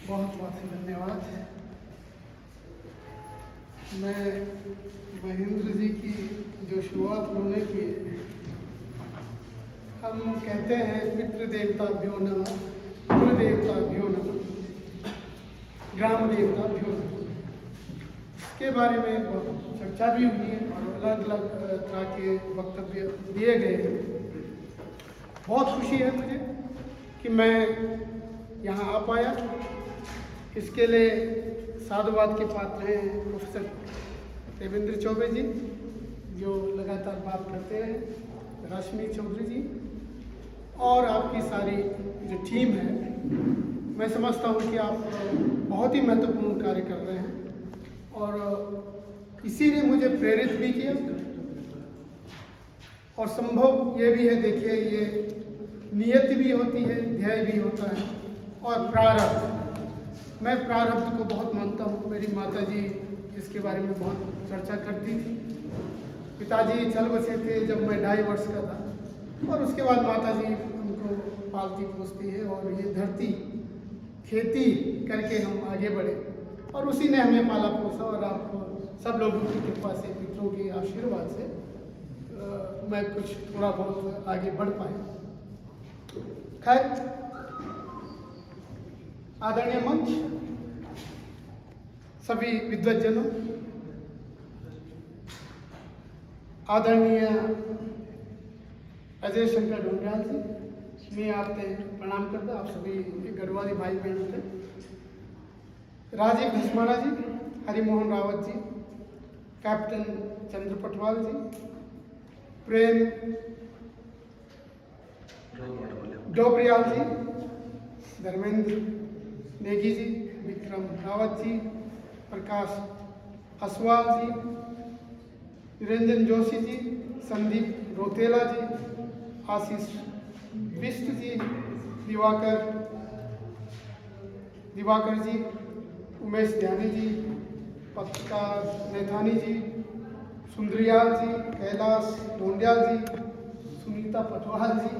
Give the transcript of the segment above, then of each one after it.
बहुत बहुत धन्यवाद। मैं महेंद्र जी की जो शुरुआत उन्होंने की है, हम कहते हैं पितृ देवताभ्यो नमः, कुल देवताभ्यो नमः, ग्राम देवताभ्यो नमः। इसके बारे में बहुत चर्चा भी हुई है और अलग अलग तरह के वक्तव्य दिए गए हैं। बहुत खुशी है मुझे कि मैं यहाँ आ पाया। इसके लिए साधुवाद के पात्र हैं प्रोफेसर देवेंद्र चौबे जी, जो लगातार बात करते हैं, रश्मि चौधरी जी, और आपकी सारी जो टीम है। मैं समझता हूँ कि आप बहुत ही महत्वपूर्ण कार्य कर रहे हैं और इसीलिए मुझे प्रेरित भी किया। और संभव ये भी है, देखिए, ये नियत भी होती है, ध्येय भी होता है और प्रारब्ध। मैं प्रारब्ध को बहुत मानता हूँ। मेरी माता जी इसके बारे में बहुत चर्चा करती थी। पिताजी चल बसे थे जब मैं 2.5 वर्ष का था, और उसके बाद माता जी हमको पालती पोसती है, और ये धरती खेती करके हम आगे बढ़े, और उसी ने हमें पाला पोसा। और आप सब लोगों की कृपा से, पितरों के आशीर्वाद से मैं कुछ थोड़ा बहुत आगे बढ़ पाया। खैर, आदरणीय मंच, सभी विद्वज्जनों, आदरणीय अजय शंकर ढूंढियाल जी, मैं आपने प्रणाम करता। आप सभी गढ़वाली भाई बहन थे। राजीव धस्माना जी, हरिमोहन रावत जी, कैप्टन चंद्र पटवाल जी, प्रेम डोबरियाल जी, धर्मेंद्र नेगी जी, विक्रम रावत जी, प्रकाश असवाल जी, निरंजन जोशी जी, संदीप रोतेला जी, आशीष बिष्ट जी, दिवाकर जी, उमेश ध्यानी जी, पत्रकार नैथानी जी, सुंदरियाल जी, कैलाश ढोंडियाल जी, सुनीता पटवाल जी,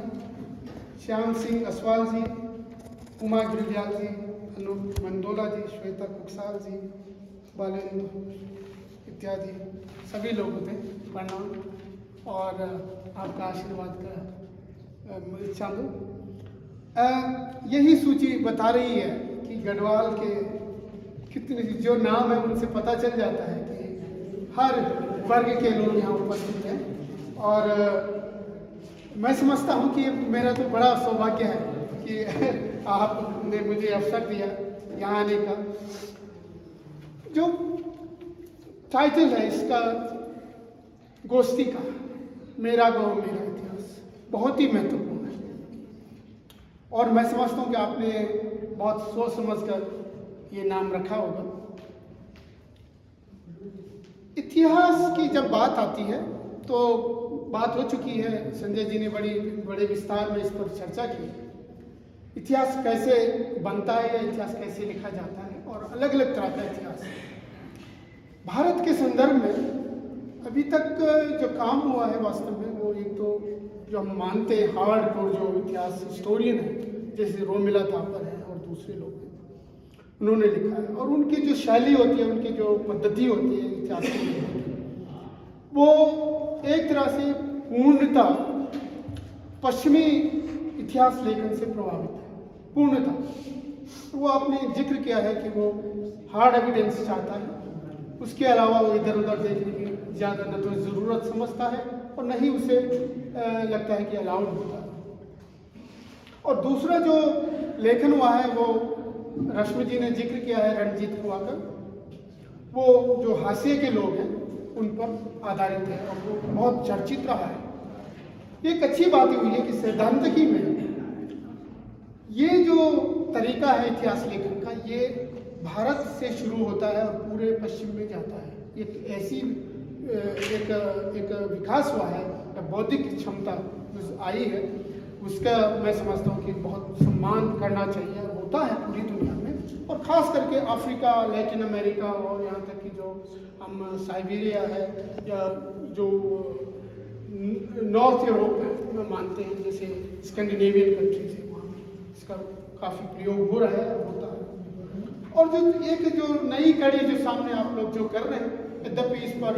श्याम सिंह असवाल जी, उमा गिरिजाल जी, अनूप मंडोला जी, श्वेता कुकसाल जी, बालेंद्र इत्यादि सभी लोगों थे। प्रणाम और आपका आशीर्वाद का इच्छा दो। यही सूची बता रही है कि गढ़वाल के कितने जो नाम है उनसे पता चल जाता है कि हर वर्ग के लोग यहाँ उपस्थित हैं। और मैं समझता हूँ कि मेरा तो बड़ा सौभाग्य है कि आपने मुझे अवसर दिया यहाँ आने का। जो टाइटल है इसका, गोष्ठी का, मेरा गांव मेरा इतिहास, बहुत ही महत्वपूर्ण है। और मैं समझता हूँ कि आपने बहुत सोच समझकर ये नाम रखा होगा। इतिहास की जब बात आती है तो बात हो चुकी है, संजय जी ने बड़े विस्तार में इस पर चर्चा की। इतिहास कैसे बनता है या इतिहास कैसे लिखा जाता है, और अलग अलग तरह का इतिहास है। भारत के संदर्भ में अभी तक जो काम हुआ है वास्तव में, वो एक तो जो हम मानते हैं हार्डकोर जो इतिहास हिस्टोरियन है, जैसे रोमिला थापर है और दूसरे लोग हैं, उन्होंने लिखा है। और उनकी जो शैली होती है, उनकी जो पद्धति होती है इतिहास की, वो एक तरह से पूर्णता पश्चिमी इतिहास लेखन से प्रभावित है, पूर्णता। वो आपने जिक्र किया है कि वो हार्ड एविडेंस चाहता है, उसके अलावा वो इधर उधर देखने की ज़्यादा न तो ज़रूरत समझता है और न ही उसे लगता है कि अलाउड होता है। और दूसरा जो लेखन हुआ है वो रश्मि जी ने जिक्र किया है, रणजीत कुवाकर, वो जो हाशिए के लोग हैं उन पर आधारित है और वो बहुत चर्चित रहा है। एक अच्छी बात हुई है कि सैद्धांतिकी में ये जो तरीका है इतिहास लेखन का, ये भारत से शुरू होता है और पूरे पश्चिम में जाता है। एक ऐसी एक विकास हुआ है, बौद्धिक क्षमता आई है, उसका मैं समझता हूँ कि बहुत सम्मान करना चाहिए, होता है पूरी दुनिया में, और ख़ास करके अफ्रीका, लैटिन अमेरिका और यहाँ तक कि जो हम साइबेरिया है या जो नॉर्थ यूरोप में मानते हैं, जैसे स्कैंडिनेवियन कंट्रीज है, वहाँ इसका काफ़ी प्रयोग हो रहा है, होता है। और जो एक जो नई कड़ी जो सामने आप लोग जो कर रहे हैं, यद्यपि इस पर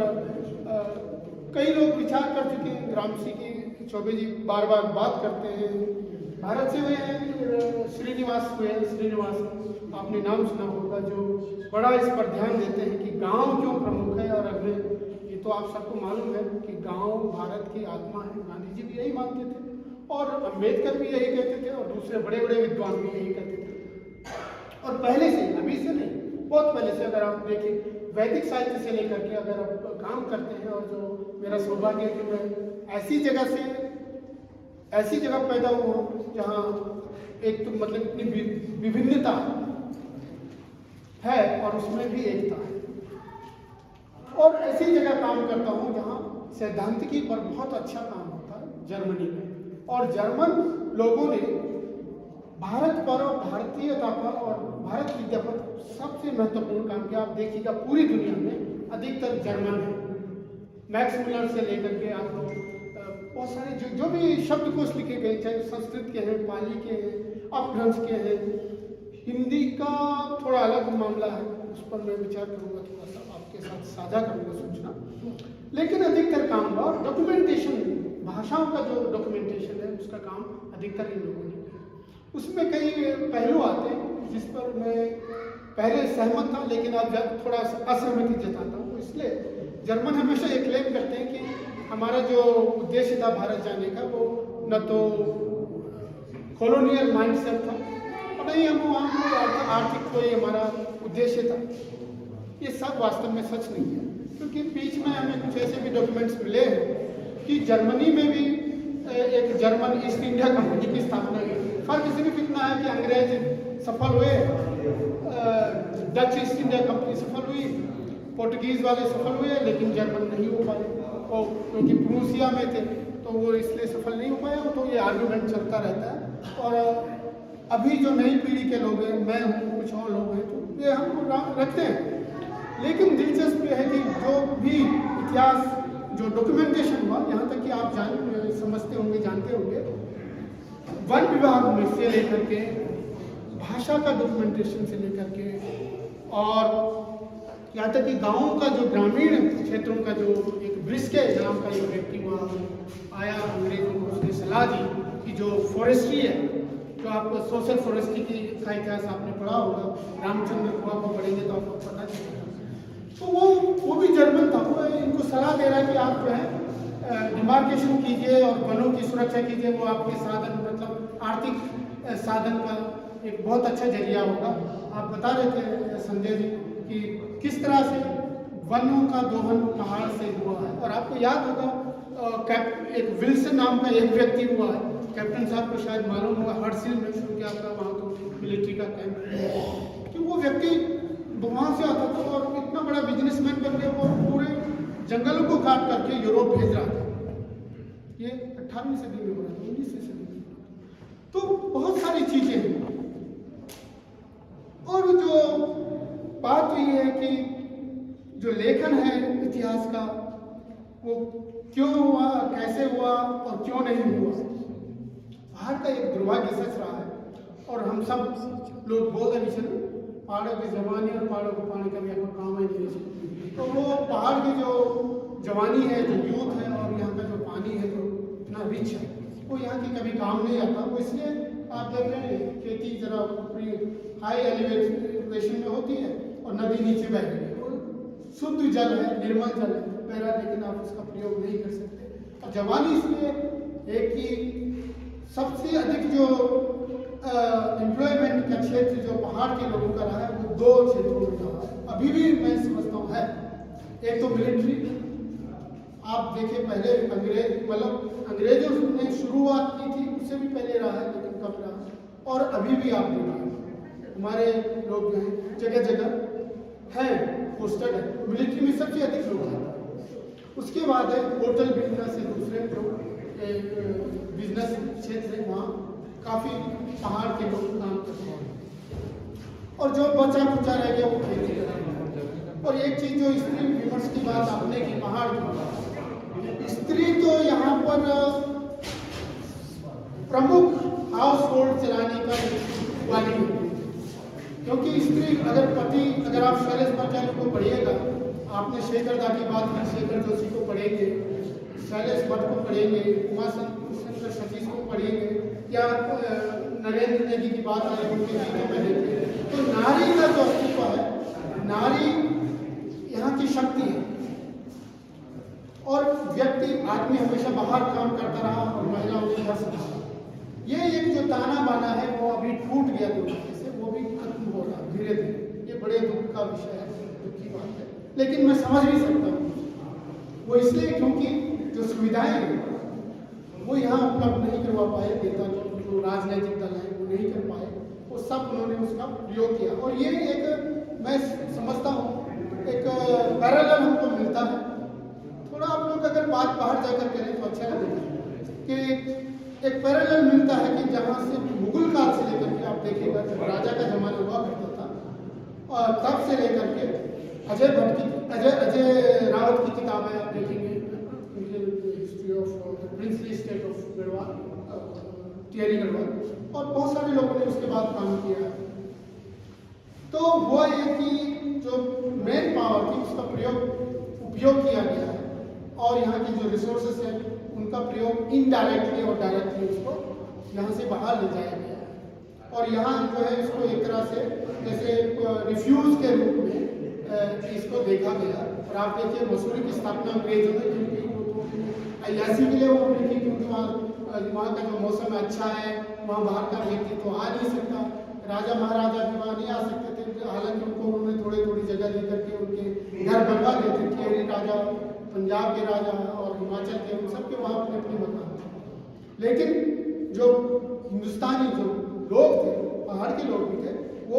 कई लोग विचार कर चुके हैं। ग्रामसी की चौबे जी बार बार बात करते हैं, भारत से हुए हैं, श्रीनिवास हुए हैं, श्रीनिवास आपने नाम सुना होगा, जो बड़ा इस पर ध्यान देते हैं कि गांव क्यों प्रमुख है। और अगर ये तो आप सबको मालूम है कि गांव भारत की आत्मा है, गांधी जी भी यही मानते थे और अम्बेडकर भी यही कहते थे और दूसरे बड़े बड़े विद्वान भी यही कहते थे। और पहले से, अभी से नहीं, बहुत पहले से अगर आप देखें, वैदिक साहित्य से लेकर के अगर आप काम करते हैं, और जो मेरा सौभाग्य है कि मैं ऐसी जगह पैदा हुआ हूँ जहाँ एक तो मतलब इतनी विभिन्नता है और उसमें भी एकता है। और ऐसी जगह काम करता हूँ जहाँ सैद्धांतिकी पर बहुत अच्छा काम होता है, जर्मनी में। और जर्मन लोगों ने भारत पर और भारतीयता पर और भारत विद्या पर सबसे महत्वपूर्ण काम किया। आप देखिएगा पूरी दुनिया में अधिकतर जर्मन है, मैक्स मुलर से लेकर के आप लोग बहुत सारे जो भी शब्दकोश लिखे गए, चाहे संस्कृत के हैं, पाली के हैं, अपभ्रंश के हैं, हिंदी का थोड़ा अलग मामला है, उस पर मैं विचार करूँगा, थोड़ा सा आपके साथ साझा करूँगा सूचना। लेकिन अधिकतर काम हुआ डॉक्यूमेंटेशन, भाषाओं का जो डॉक्यूमेंटेशन है उसका काम अधिकतर इन लोगों ने किया। उसमें कई पहलू आते हैं जिस पर मैं पहले सहमत था, लेकिन अब थोड़ा असहमति जताता हूँ। इसलिए जर्मन हमेशा ये क्लेम करते हैं कि हमारा जो उद्देश्य था भारत जाने का, वो न तो कॉलोनियल माइंडसेट था और नहीं हम वहाँ आर्थिक कोई हमारा उद्देश्य था। ये सब वास्तव में सच नहीं है, क्योंकि बीच में हमें कुछ ऐसे भी डॉक्यूमेंट्स मिले हैं कि जर्मनी में भी एक जर्मन ईस्ट इंडिया कंपनी की स्थापना हुई। फर्क सिर्फ इतना है कि अंग्रेज सफल हुए, डच ईस्ट इंडिया कंपनी सफल हुई, पोर्टुगीज वाले सफल हुए, लेकिन जर्मन नहीं हो पाए, और क्योंकि प्रूसिया में थे तो वो इसलिए सफल नहीं हो पाया। तो ये आर्गूमेंट चलता रहता है। और अभी जो नई पीढ़ी के लोग हैं, मैं हूँ, कुछ और लोग हैं, तो ये हम रखते हैं। लेकिन दिलचस्प ये है कि जो भी इतिहास जो डॉक्यूमेंटेशन हुआ, यहाँ तक कि आप समझते होंगे, जानते होंगे, वन विभाग में से लेकर के, भाषा का डॉक्यूमेंटेशन से लेकर के, और यहाँ तक कि गाँव का जो ग्रामीण क्षेत्रों का जो एक ब्रिस्के नाम का एक व्यक्ति वहाँ आया, अंग्रेजों को उसने सलाह दी कि जो फॉरेस्ट्री है, जो आप सोशल फॉरेस्ट्री का इतिहास आपने पढ़ा होगा, रामचंद्र कुआ को पढ़ेंगे तो आपको पता चलेगा। तो वो भी जर्मन था, वो इनको सलाह दे रहा है कि आप जो है डिमार्केशन कीजिए और वनों की सुरक्षा कीजिए, वो आपके साधन मतलब आर्थिक साधन का एक बहुत अच्छा जरिया होगा। आप बता रहे थे संजय जी कि किस तरह से वनों का दोहन पहाड़ से हुआ है। और आपको याद होगा एक विल्सन नाम का एक व्यक्ति हुआ है, कैप्टन साहब को शायद मालूम होगा, हर्सिल में शुरू किया था, वहाँ तो मिलिट्री का कैंप है, कि वो व्यक्ति वहाँ से आता था और इतना बड़ा बिजनेसमैन बन गया, वो पूरे जंगलों को काट करके यूरोप भेज रहा था। ये 18वीं सदी में हो रहा था, 19वीं सदी में। तो बहुत सारी चीजें हैं। और जो बात ये है कि जो लेखन है इतिहास का, वो क्यों हुआ, कैसे हुआ और क्यों नहीं हुआ, भारत का एक दुर्भाग्य सच रहा है। और हम सब लोग बोल रहे हैं पहाड़ों की जवानी और पहाड़ों को पानी का भी आपको काम है नहीं। तो वो पहाड़ की जो जवानी है, जो यूथ है, और यहाँ का जो पानी है जो इतना रिच है, वो यहाँ की कभी काम नहीं आता। वो इसलिए आप देख रहे हैं खेती जरा ऊपरी हाई एलिवेशन में होती है और नदी नीचे बह रही है, और शुद्ध जल है, निर्मल जल है, पैरा, लेकिन आप उसका प्रयोग नहीं कर सकते। और जवानी इसलिए एक ही सबसे अधिक जो एम्प्लॉयमेंट का क्षेत्र जो पहाड़ के लोगों का रहा है, वो दो क्षेत्रों में रहा है, अभी भी मैं समझता हूँ है। एक तो मिलिट्री, आप देखिए पहले अंग्रेजों ने शुरुआत की थी, उससे भी पहले रहा है, लेकिन कब रहा, और अभी भी आप देखिए हमारे लोग जो हैं जगह जगह हैं, पोस्टेड है, मिलिट्री में सबसे अधिक लोग हैं। उसके बाद है होटल बिजनेस है, दूसरे जो बिजनेस क्षेत्र है, वहाँ काफी पहाड़ के लोग काम करते हैं। और जो बचा खुचा रह गया वो खेती कर रहे हैं। और एक चीज जो स्त्री विमर्श की बात आपने की, पहाड़ की स्त्री तो यहाँ पर प्रमुख हाउस होल्ड चलाने का वाली है। क्योंकि स्त्री अगर आप शैलेश भट्टाचार्य को पढ़िएगा, आपने शेखरदा की बात की, शेखर जोशी को पढ़ेंगे, शैलेश भट्ट को पढ़ेंगे, उमाशंकर सतीश को पढ़ेंगे, या नरेंद्र नेगी की बात आए उनके गीतों में देखिए, तो नारी का जो अस्तित्व है, नारी यहाँ की शक्ति है। और आदमी हमेशा बाहर काम करता रहा और महिलाओं ने घर संभाला। ये एक जो ताना बाना है वो अभी टूट गया दुनिया से, वो भी खत्म हो रहा धीरे धीरे। ये बड़े दुख का विषय है, दुख की बात है, लेकिन मैं समझ भी सकता हूँ। वो इसलिए क्योंकि जो सुविधाएं हैं वो यहाँ उपलब्ध नहीं करवा पाए, नेता जो राजनीतिक दल है वो नहीं कर पाए, वो सब उन्होंने उसका प्रयोग किया। और ये एक मैं समझता हूँ एक पैरेलल हमको मिलता है। थोड़ा आप लोग अगर बात बाहर जाकर करें तो अच्छा लगेगा कि एक पैरेलल मिलता है कि जहाँ से मुगल काल से लेकर के आप देखिएगा, जब राजा का जमाना हुआ करता था, और तब से लेकर के अजय रावत की किताबें आप देखेंगे, history of princely state of Garhwal, Tehri Garhwal, और बहुत सारे लोगों ने उसके बाद काम किया। तो वो ये कि जो मेन पावर थी उसका उपयोग किया गया है, और यहाँ की जो रिसोर्सेस हैं उनका प्रयोग इनडायरेक्टली और डायरेक्टली उसको यहाँ से बाहर ले जाया गया है। और यहाँ जो है इसको एक तरह से जैसे रिफ्यूज के रूप में इसको देखा गया। और आप देखिए मसूरी की स्थापना अंग्रेजों ने क्योंकि अयासी के लिए उन्होंने की, क्योंकि वहाँ का जो मौसम अच्छा है, वहाँ बाहर का व्यक्ति तो आ नहीं सकता, राजा महाराजा भी वहाँ नहीं आ सकते थे। हालांकि उनको उन्होंने थोड़ी जगह दे करके उनके घर बनवा देते। टिहरी राजा, पंजाब के राजा और हिमाचल के, उन सबके वहाँ अपने अपने मकान थे। लेकिन जो हिंदुस्तानी जो लोग थे, पहाड़ के लोग भी थे, वो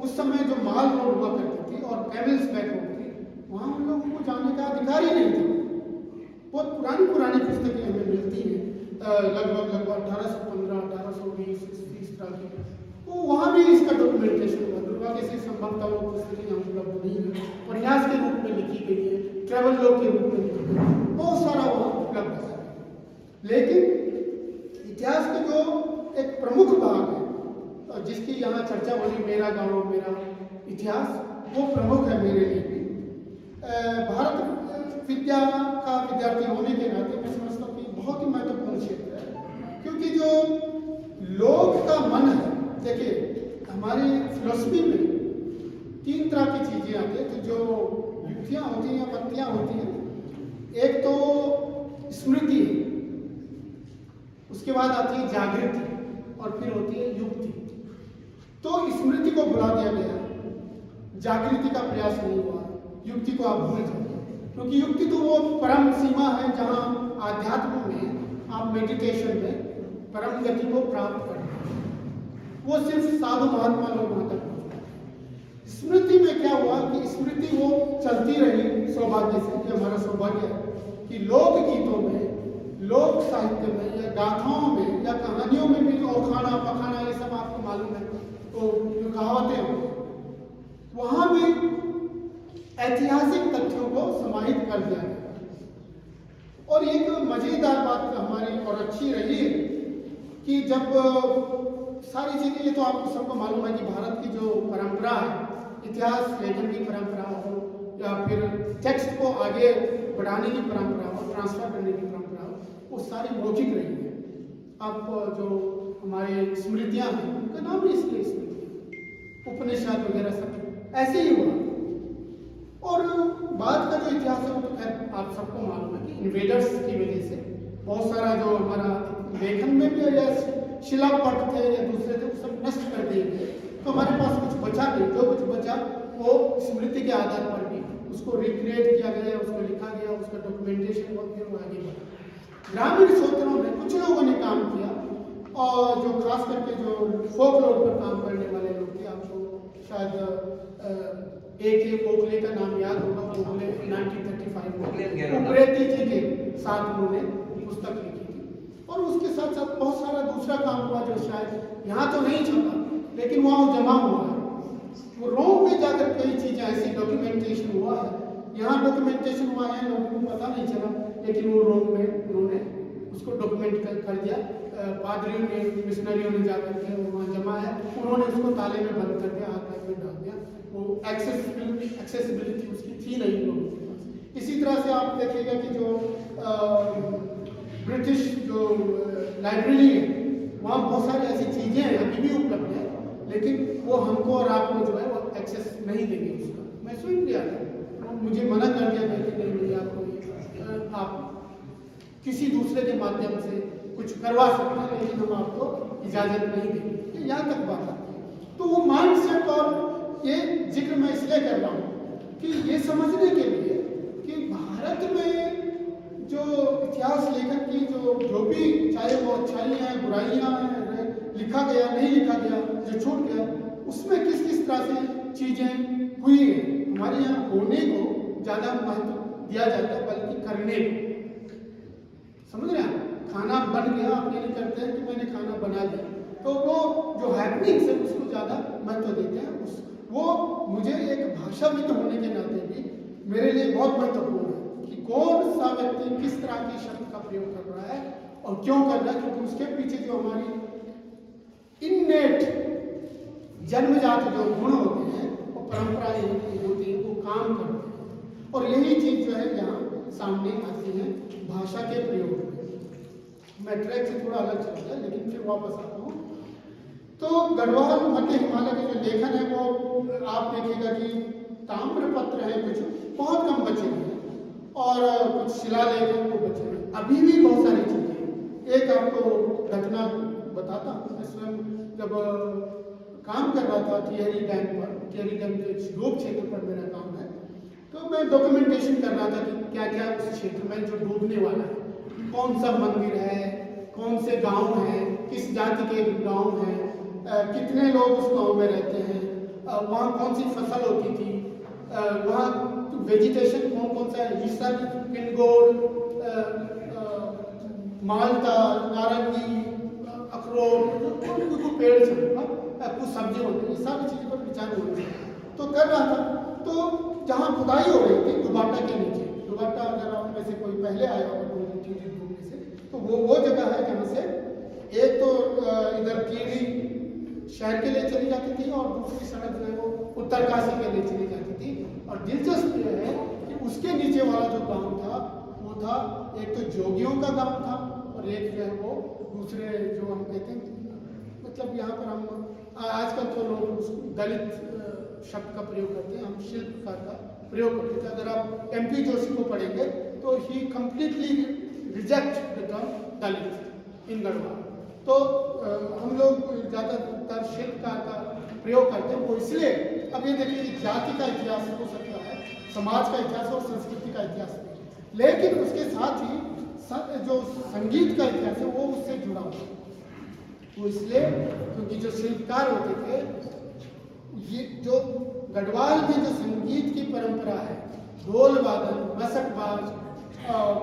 उस समय जो माल रोड हुआ करती थी और कैमल्स बैक रोड थी, वहाँ उन लोगों को जाने का अधिकार ही नहीं था। बहुत पुरानी पुस्तकें हमें मिलती हैं, लगभग 1815, 1820 इस तरह की। तो वहाँ भी इसका डॉक्यूमेंटेशन हुआ। दुर्भाग्य से संभवतः वो पुस्तकें यहाँ उपलब्ध नहीं है, प्रयास के रूप में लिखी गई है, ट्रेवल लॉग के रूप में लिखी गई है, बहुत सारा वहाँ उपलब्ध है। लेकिन इतिहास का जो एक प्रमुख भाग है जिसकी यहाँ चर्चा बनी, मेरा गाँव मेरा इतिहास, वो प्रमुख है मेरे लिए भी। भारत विद्या का विद्यार्थी होने के नाते मैं समझता हूँ कि बहुत ही महत्वपूर्ण क्षेत्र है, क्योंकि जो लोग का मन है, देखिए हमारी फिलोसफी में 3 तरह की चीजें आती है। तो जो युक्तियाँ होती हैं, पत्तियाँ होती हैं, एक तो स्मृति, उसके बाद आती है जागृति, और फिर होती है युक्ति। तो स्मृति को भुला दिया गया, जागृति का प्रयास नहीं हुआ, युक्ति को आप भूल जाइए, क्योंकि युक्ति तो वो परम सीमा है जहाँ आध्यात्म में आप मेडिटेशन में परम गति को प्राप्त करते हैं। वो सिर्फ साधु महात्मा लोग वहां तक पहुंचते हैं। स्मृति में क्या हुआ कि स्मृति वो चलती रही सौभाग्य से, कि हमारा सौभाग्य है कि लोक गीतों में, लोक साहित्य में, या गाथाओं में, या कहानियों में भी जो खाना पखाना ये सब आपको मालूम है, तो जो कहावतें होती, वहां भी ऐतिहासिक तथ्यों को समाहित कर दिया गया। और एक मजेदार बात हमारी और अच्छी रही है कि जब सारी चीजें, ये तो आपको सबको मालूम है कि भारत की जो परंपरा है, इतिहास लेखन की परंपरा हो या फिर टेक्स्ट को आगे बढ़ाने की परंपरा हो, ट्रांसफर करने की परंपरा हो, वो सारी मौखिक रही है। आप जो हमारे स्मृतियां हैं, उनका नाम ही इसलिए स्मृति, उपनिषद वगैरह सब ऐसे ही हुआ। और बाद का जो इतिहास है वो तो खैर आप सबको मालूम है कि इन्वेडर्स की वजह से बहुत सारा जो हमारा लेखन में भी या शिलापट थे या दूसरे थे, वो सब नष्ट कर दिए गए। तो हमारे पास कुछ बचा नहीं, जो कुछ बचा वो स्मृति के आधार पर भी उसको रिक्रिएट किया गया, उसको लिखा गया, उसका डॉक्यूमेंटेशन हुआ, फिर वो आगे बढ़ा। ग्रामीण क्षेत्रों में कुछ लोगों ने काम किया, और जो खास करके जो फोकलोर पर काम करने वाले लोग थे, आपको शायद एक कोकले का नाम याद होगा, कोकले 1935 में उप्रेती जी के साथ उन्होंने पुस्तक लिखी थी। और उसके साथ साथ बहुत सारा दूसरा काम हुआ जो शायद यहाँ तो नहीं छपा, लेकिन वहाँ जमा हुआ है। वो रोम में जाकर कई चीजें ऐसी डॉक्यूमेंटेशन हुआ है, यहाँ डॉक्यूमेंटेशन हुआ है, लोगों को पता नहीं चला, लेकिन वो रोम में उन्होंने उसको डॉक्यूमेंट कर दिया। पादरियों ने, मिशनरियों ने जाकर के वहाँ जमा है, उन्होंने उसको ताले में बंद कर दिया, आर्काइव में डाल दिया। वो एक्सेसिबिलिटी उसकी थी नहीं लोगों के पास। इसी तरह से आप देखिएगा कि जो ब्रिटिश जो लाइब्रेरी है, वहाँ बहुत सारी ऐसी चीज़ें हैं अभी भी उपलब्ध है, लेकिन वो हमको और आपको जो है वो एक्सेस नहीं देंगे उसका। मैं स्वयं गया था, मुझे मना कर दिया गया कि नहीं आपको आप किसी दूसरे के माध्यम से कुछ करवा सकते हैं, लेकिन हम आपको इजाज़त नहीं देंगे। यहाँ तक बात आती है। तो वो माइंडसेट, और ये जिक्र मैं इसलिए कर रहा हूँ कि ये समझने के लिए कि भारत में जो इतिहास लेखन की जो भी, चाहे वो अच्छाइयाँ हैं, बुराइयाँ हैं, लिखा गया नहीं लिखा गया, जो छूट गया, उसमें किस किस तरह से चीज़ें हुई हैं। हमारे यहाँ होने को ज़्यादा महत्व दिया जाता है बल्कि करने को। समझ रहे हैं? खाना बन गया, आप ये नहीं करते हैं कि मैंने खाना बना दिया, तो वो जो हैपनिंग्स है उसको ज़्यादा महत्व देते हैं। वो मुझे एक भाषाविद होने के नाते भी मेरे लिए बहुत महत्वपूर्ण है कि कौन सा व्यक्ति किस तरह के शब्द का प्रयोग कर रहा है और क्यों कर रहा है, क्योंकि उसके पीछे जो हमारी इननेट जन्मजात जो गुण होते हैं, वो परंपराएं होती हैं, वो काम करते हैं। और यही चीज़ जो है यहाँ सामने आती है भाषा के प्रयोग में। मैं ट्रैक से थोड़ा अलग चल गया, लेकिन फिर वापस आता हूँ। तो गढ़वाल मध्य हिमालय के जो लेखन है वो आप देखिएगा कि ताम्रपत्र है, कुछ बहुत कम बचे हैं, और कुछ शिलालेख हैं वो बचे हैं। अभी भी बहुत सारी चीज़ें। एक आपको घटना बताता हूँ। मैं स्वयं जब काम कर रहा था टिहरी डैम पर, टिहरी डैम के डूब क्षेत्र पर मेरा काम है, तो मैं डॉक्यूमेंटेशन कर रहा था कि क्या क्या उस क्षेत्र में जो डूबने वाला है, कौन सा मंदिर है, कौन से गांव हैं, किस जाति के गांव हैं, कितने लोग उस गांव में रहते हैं, वहाँ कौन सी फसल होती थी, वहाँ वेजिटेशन कौन कौन सा है, ईसर, पिनगोड, माल्टा, नारंगी, अखरोट, कुछ पेड़ से कुछ सब्जी होती है, ये सारी चीज़ों पर विचार हो रही है। तो कर रहा था, तो जहाँ खुदाई हो रही थी दुबाटा के नीचे, दुबाटा अगर आप में से कोई पहले आया होगा घूमने से, तो वो जगह है जहाँ से एक तो इधर कीड़ी शहर के लिए चली जाती थी और दूसरी सड़क जो है वो उत्तरकाशी के लिए चली जाती थी। और दिलचस्प यह है कि उसके नीचे वाला जो गांव था वो था एक तो जोगियों का गांव था, और एक जो है वो दूसरे जो हम कहते हैं, मतलब यहाँ पर हम आजकल तो लोग दलित शब्द का प्रयोग करते हैं, हम शिल्पकार का प्रयोग करते थे। अगर आप MP जोशी को पढ़ेंगे तो ही कंप्लीटली रिजेक्ट द टर्म दलित इन गढ़वाल। तो हम लोग ज़्यादातर शिल्पकार का प्रयोग करते हैं। वो इसलिए, अब ये देखिए जाति का इतिहास हो सकता है, समाज का इतिहास और संस्कृति का इतिहास, लेकिन उसके साथ ही जो संगीत का इतिहास है वो उससे जुड़ा हुआ है। वो इसलिए क्योंकि जो शिल्पकार होते थे, ये जो गढ़वाल में जो संगीत की परंपरा है, ढोल वादन, मसकबाज,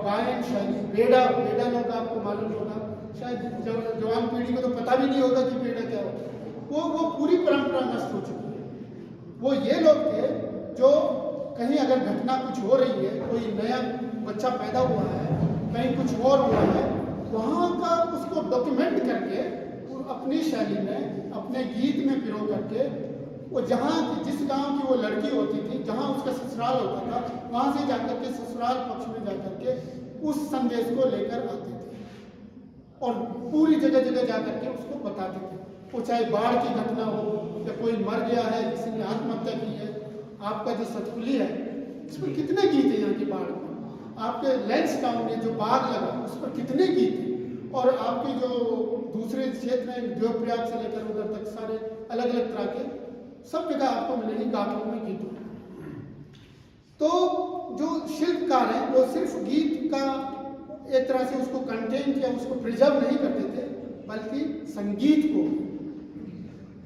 गायन शैली, बेड़ा लोग आपको मालूम होगा, शायद जवान पीढ़ी को तो पता भी नहीं होगा कि बेड़ा क्या होता है। वो पूरी परंपरा नष्ट हो चुकी है। वो ये लोग थे जो कहीं अगर घटना कुछ हो रही है, कोई नया बच्चा पैदा हुआ है, कहीं कुछ और हुआ है, वहाँ का उसको डॉक्यूमेंट करके अपनी शैली में, अपने गीत में पिरो करके, वो जहाँ जिस गांव की वो लड़की होती थी, जहाँ उसका ससुराल होता था, वहाँ से जाकर के ससुराल पक्ष में जाकर के उस संदेश को लेकर आते थे और पूरी जगह जगह जाकर के उसको बताते थे। वो चाहे बाढ़ की घटना हो या कोई मर गया है, किसी ने आत्महत्या की है, आपका जो सतपुली है इसमें कितने गीत हैं यहाँ की बाढ़ में, आपके लेंस टाउन में जो बाग लगा उस पर कितने गीत हैं, और आपके जो दूसरे क्षेत्र हैं देवप्रयाग से लेकर उधर तक सारे अलग अलग तरह के सब जगह आपको मिलेंगे गाथों में गीतों। तो जो शिल्पकार हैं वो सिर्फ गीत का एक तरह से उसको कंटेंट या उसको प्रिजर्व नहीं करते थे, बल्कि संगीत को।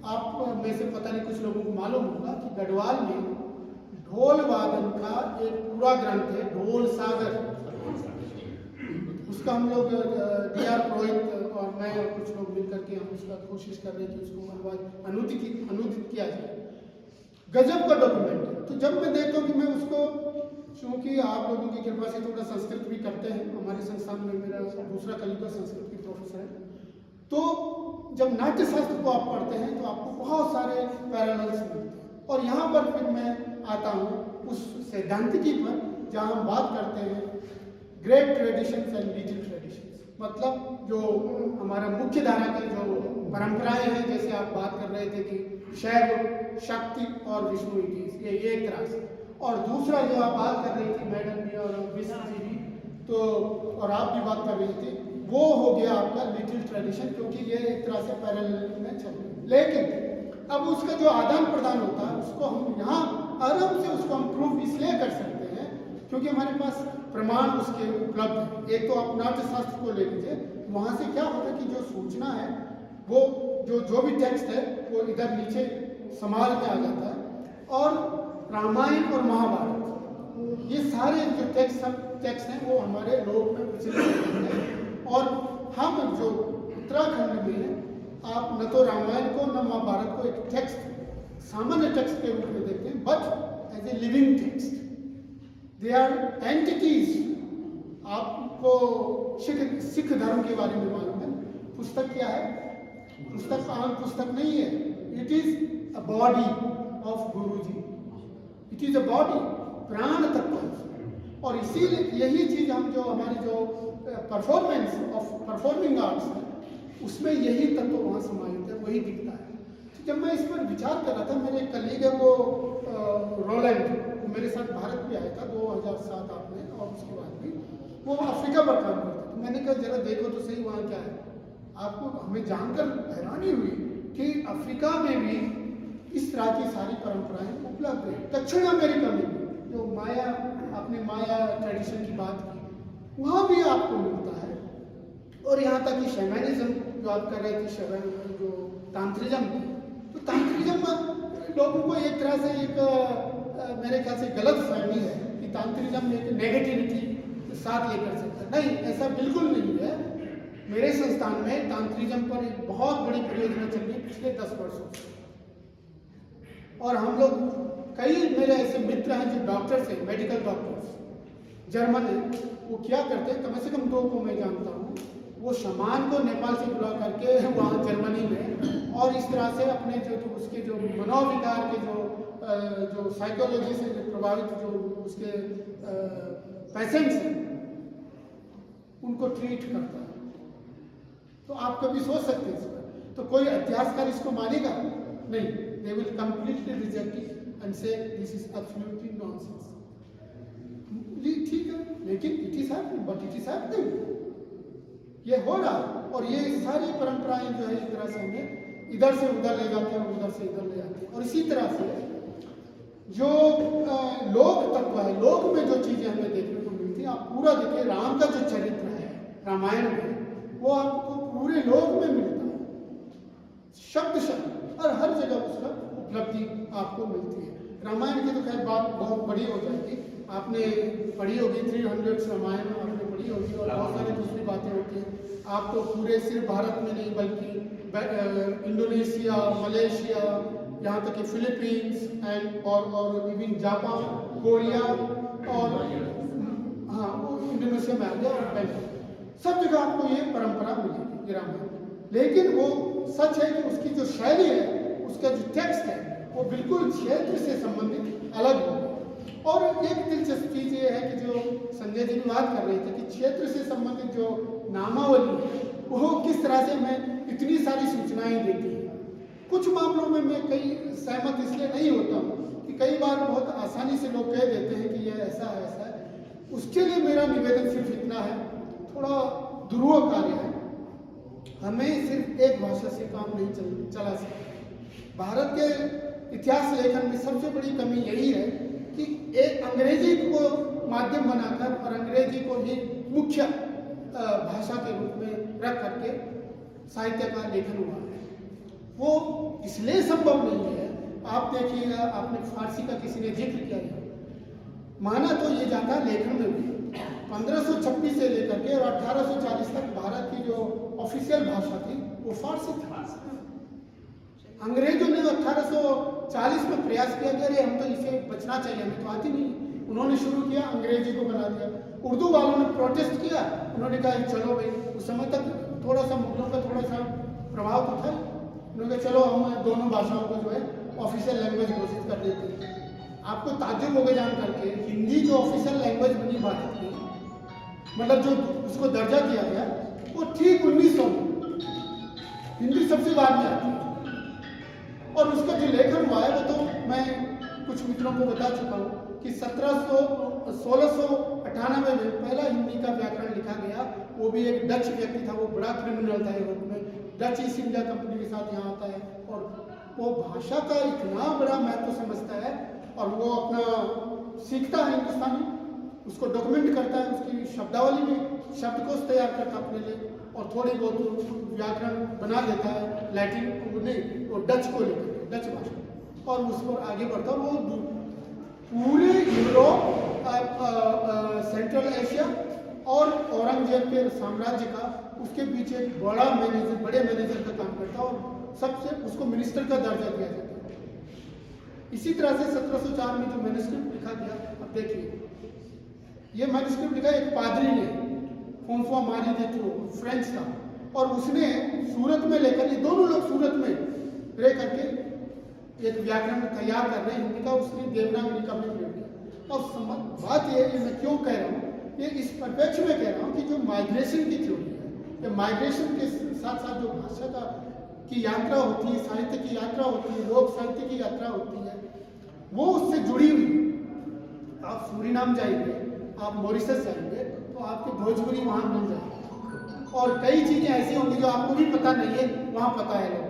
आप में से पता नहीं कुछ लोगों को मालूम होगा कि गढ़वाल में ढोल वादन का एक पूरा ग्रंथ है, ढोल सागर। उसका हम लोग DR पुरोहित और मैं और कुछ लोग मिलकर के हम उसका कोशिश कर रहे थे उसको अनुदित किया जाए। गजब का डॉक्यूमेंट है। तो जब मैं देखता हूँ कि मैं उसको चूँकि आप लोगों की कृपा से थोड़ा संस्कृत भी करते हैं, हमारे संस्थान में मेरा दूसरा कलीगा संस्कृत की प्रोफेसर है, तो जब नाट्य शास्त्र को आप पढ़ते हैं तो आपको बहुत सारे पैरेलल्स मिलते हैं। और यहाँ पर फिर मैं आता हूँ उस सैद्धांतिकी पर जहाँ हम बात करते हैं great traditions and little traditions, मतलब जो हमारा मुख्य धारा की जो परंपराएं हैं, जैसे आप बात कर रहे थे कि शैव, शक्ति और विष्णु इतिहास, ये एक तरह से, और दूसरा जो आप बात कर रही थी मैडम भी और विष्णु जी भी, तो और आप भी बात कर रही थी, वो हो गया आपका लिटिल ट्रेडिशन, क्योंकि ये एक तरह से पैरेलल में चल रही है। लेकिन अब उसका जो आदान प्रदान होता है उसको हम यहाँ आराम से उसको हम प्रूफ इसलिए कर सकते हैं क्योंकि हमारे पास प्रमाण उसके उपलब्ध है। एक तो आप नाट्य शास्त्र को ले लीजिए, वहाँ से क्या होता है कि जो सूचना है वो जो भी टेक्स्ट है वो इधर नीचे समाज में आ जाता है, और रामायण और महाभारत ये सारे जो टेक्स्ट हैं वो हमारे लोक में प्रचलित हैं। और हम जो उत्तराखंड में हैं, आप न तो रामायण को न महाभारत को एक टेक्स्ट सामान्य टेक्स्ट के रूप में देखते हैं, but as a living text, they are entities. आपको सिख धर्म के बारे में मालूम है, पुस्तक क्या है? पुस्तक आम पुस्तक नहीं है, it is a body of Guru ji, it is a body, प्राण तत्व। और इसीलिए यही चीज हम जो हमारी जो परफॉर्मेंस ऑफ परफॉर्मिंग आर्ट्स है उसमें यही तत्व वहाँ समाहित है, वही दिखता है। तो जब मैं इस पर विचार कर रहा था, मेरे कलीग है वो रोलैंड, वो मेरे साथ भारत भी आया था 2007 में, और उसके बाद भी वो अफ्रीका पर काम करता था। तो मैंने कहा जरा देखो तो सही वहाँ क्या है। आपको हमें जानकर हैरानी हुई कि अफ्रीका में भी इस तरह की सारी परंपराएं उपलब्ध है। दक्षिण अमेरिका में भी जो माया, आपने माया ट्रेडिशन की बात की, वहाँ भी आपको मिलता है। और यहाँ तक कि शैमनिज्म जो आप कर रहे थे, जो तांत्रिज्म थी, तो तांत्रिज्म लोगों को एक तरह से एक मेरे ख्याल से गलत फहमी है कि तांत्रिज्म एक नेगेटिविटी साथ लेकर सकता है। नहीं, ऐसा बिल्कुल नहीं है। मेरे संस्थान में तांत्रिज्म पर एक बहुत बड़ी परियोजना चल रही है पिछले 10 वर्षों से, और हम लोग कई मेरे ऐसे मित्र हैं जो डॉक्टर्स हैं, मेडिकल डॉक्टर्स जर्मन है, वो क्या करते हैं, कम से कम 2 को मैं जानता हूँ, वो शमान को नेपाल से बुला करके वहाँ जर्मनी में, और इस तरह से अपने जो उसके जो मनोविकार के जो साइकोलॉजी से जो प्रभावित जो उसके पेशेंट्स हैं उनको ट्रीट करता है। तो आप कभी सोच सकते हैं इस पर, तो कोई अभ्यासकार इसको मानेगा नहीं, they will completely reject it and से दिस इज एब्सोल्युटली नॉनसेंस। ठीक है, लेकिन it is happening, but it is happening, ये हो रहा है। और ये सारी परंपराएं जो है एक तरह से हमें इधर से उधर ले जाते हैं, उधर से इधर ले जाते हैं। और इसी तरह से जो लोक तत्व है, लोक में जो चीजें हमें देखने को मिलती है, आप पूरा देखिए राम का जो चरित्र है रामायण में, वो आपको पूरे लोक में मिलता है, शब्द शब्द, और हर जगह उसका उपलब्धि आपको मिलती है। रामायण की तो खैर बात बहुत बड़ी हो जाएगी, आपने पढ़ी होगी 300 रामायण आपने पढ़ी होगी, और बहुत सारी दूसरी बातें होती हैं। आप तो पूरे सिर्फ भारत में नहीं बल्कि इंडोनेशिया, मलेशिया, यहाँ तक कि फिलीपींस एंड और इवन जापान, कोरिया, और हाँ वो इंडोनेशिया में आ गया, और बैंकॉक, सब जगह आपको ये परंपरा मिलेगी ये रामायण। लेकिन वो सच है कि उसकी जो शैली है, उसका जो टेक्स्ट है, वो बिल्कुल क्षेत्र से संबंधित अलग हो। और एक दिलचस्प चीज ये है कि जो संजय जी बात कर रहे थे कि क्षेत्र से संबंधित जो नामावली है वो किस तरह से हमें इतनी सारी सूचनाएं देती है। कुछ मामलों में मैं कई सहमत इसलिए नहीं होता हूँ कि कई बार बहुत आसानी से लोग कह देते हैं कि यह ऐसा है ऐसा है। उसके लिए मेरा निवेदन सिर्फ इतना है, थोड़ा दुरूह कार्य है, हमें सिर्फ एक भाषा से काम नहीं चला सकते। भारत के इतिहास लेखन में सबसे बड़ी कमी यही है कि एक अंग्रेजी को माध्यम बनाकर और अंग्रेजी को ही मुख्य भाषा के रूप में रख करके साहित्य का लेखन हुआ है। वो इसलिए संभव नहीं है। आप देखिएगा, आपने फारसी का किसी ने जिक्र किया है, माना तो ये जाता है लेखन में भी 1526 से लेकर के और 1840 तक भारत की जो ऑफिशियल भाषा थी वो फारसी थी। अंग्रेजों ने 1840 में प्रयास किया कि अरे हम तो इसे बचना चाहिए, हमें तो आती नहीं। उन्होंने शुरू किया, अंग्रेजी को बना दिया। उर्दू वालों ने प्रोटेस्ट किया, उन्होंने कहा चलो भाई, उस समय तक थोड़ा सा मुगलों का थोड़ा सा प्रभाव तो था, उन्होंने कहा चलो हम दोनों भाषाओं को जो है ऑफिशियल लैंग्वेज घोषित कर देते हैं। आपको ताज्जुब होगा जान करके, हिंदी जो ऑफिशियल लैंग्वेज बनी भारत की, मतलब जो उसको दर्जा दिया गया, वो ठीक 1900 में, हिंदी सबसे बाद में आती है। और उसका जो लेखन हुआ है वो तो मैं कुछ मित्रों को बता चुका हूँ कि 1698 में पहला हिंदी का व्याकरण लिखा गया। वो भी एक डच व्यक्ति था, वो बड़ा क्रिमिनल था यूरोप में, डच ईस्ट इंडिया कंपनी के साथ यहाँ आता है और वो भाषा का इतना बड़ा महत्व समझता है और वो अपना सीखता है हिंदुस्तानी, उसको डॉक्यूमेंट करता है, उसकी शब्दावली में शब्दकोश तैयार करता है अपने लिए और थोड़ी बहुत व्याकरण बना देता है लैटिन नहीं, वो डच को लेकर, डच भाषा, और उस पर आगे बढ़ता है। वो पूरे यूरोप, सेंट्रल एशिया और औरंगजेब के साम्राज्य का उसके पीछे एक बड़े मैनेजर का काम करता है और सबसे उसको मिनिस्टर का दर्जा दिया जाता है। इसी तरह से 1704 में जो मैन्युस्क्रिप्ट लिखा गया, अब देखिए ये मैन्युस्क्रिप्ट लिखा एक पादरी ने, फ्रांसवा मारी दे थ्रो, फ्रेंच था, और उसने सूरत में लेकर, ये दोनों लोग सूरत में रह करके एक व्याकरण तैयार कर रहे हैं हिंदी का, उसने देवनागरी का भी प्रयोग किया। अब बात ये है, मैं क्यों कह रहा हूँ, ये इस परिप्रेक्ष्य में कह रहा हूँ कि जो माइग्रेशन की थ्योरी है, ये माइग्रेशन के साथ साथ जो भाषा का की यात्रा होती है, साहित्य की यात्रा होती है, लोक साहित्य की यात्रा होती है, वो उससे जुड़ी हुई। आप सूरीनाम जाएंगे, आप मॉरिशस जाएंगे तो आपके भोजपुरी वहाँ मिल जाएगी और कई चीजें ऐसी होंगी जो आपको भी पता नहीं है, वहाँ पता है लोग,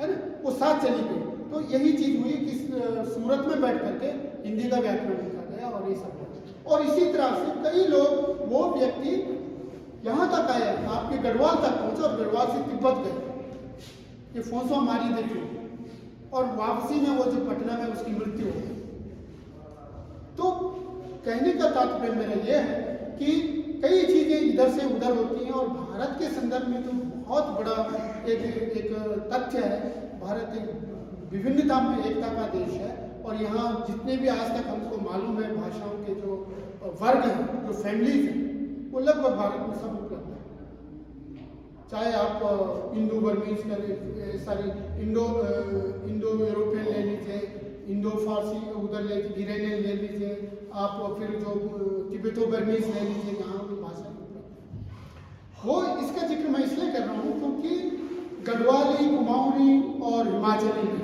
है ना, वो साथ चली गई। तो यही चीज हुई कि सूरत में बैठ करके हिंदी का व्याकरण लिखा गया और ये सब। और इसी तरह से कई लोग, वो व्यक्ति यहाँ तक आए, आपके गढ़वाल तक पहुंचे और गढ़वाल से तिब्बत गए, ये फ्रांसवा मारी दे थ्रो, और वापसी में वो जो पटना में उसकी मृत्यु हो गई। तो कहने का तात्पर्य मेरा यह है कि कई चीजें इधर से उधर होती हैं और भारत के संदर्भ में तो बहुत बड़ा एक तथ्य है, भारत एक विभिन्नता में एकता का देश है और यहाँ जितने भी आज तक हमको मालूम है भाषाओं के जो वर्ग हैं, जो फैमिलीज हैं, वो लगभग भारत में सब उपलब्ध है। चाहे आप इंडो बर्मीज का सारी इंडो यूरोपियन ले लीजिए, इंडो फारसी उधर ले गिरेनियन ले लीजिए, आप फिर जो तिब्बतो बर्मीज ले लीजिए, यहाँ की भाषा वो, इसका जिक्र मैं इसलिए कर रहा हूँ क्योंकि गढ़वाली, कुमाऊनी और हिमाचली में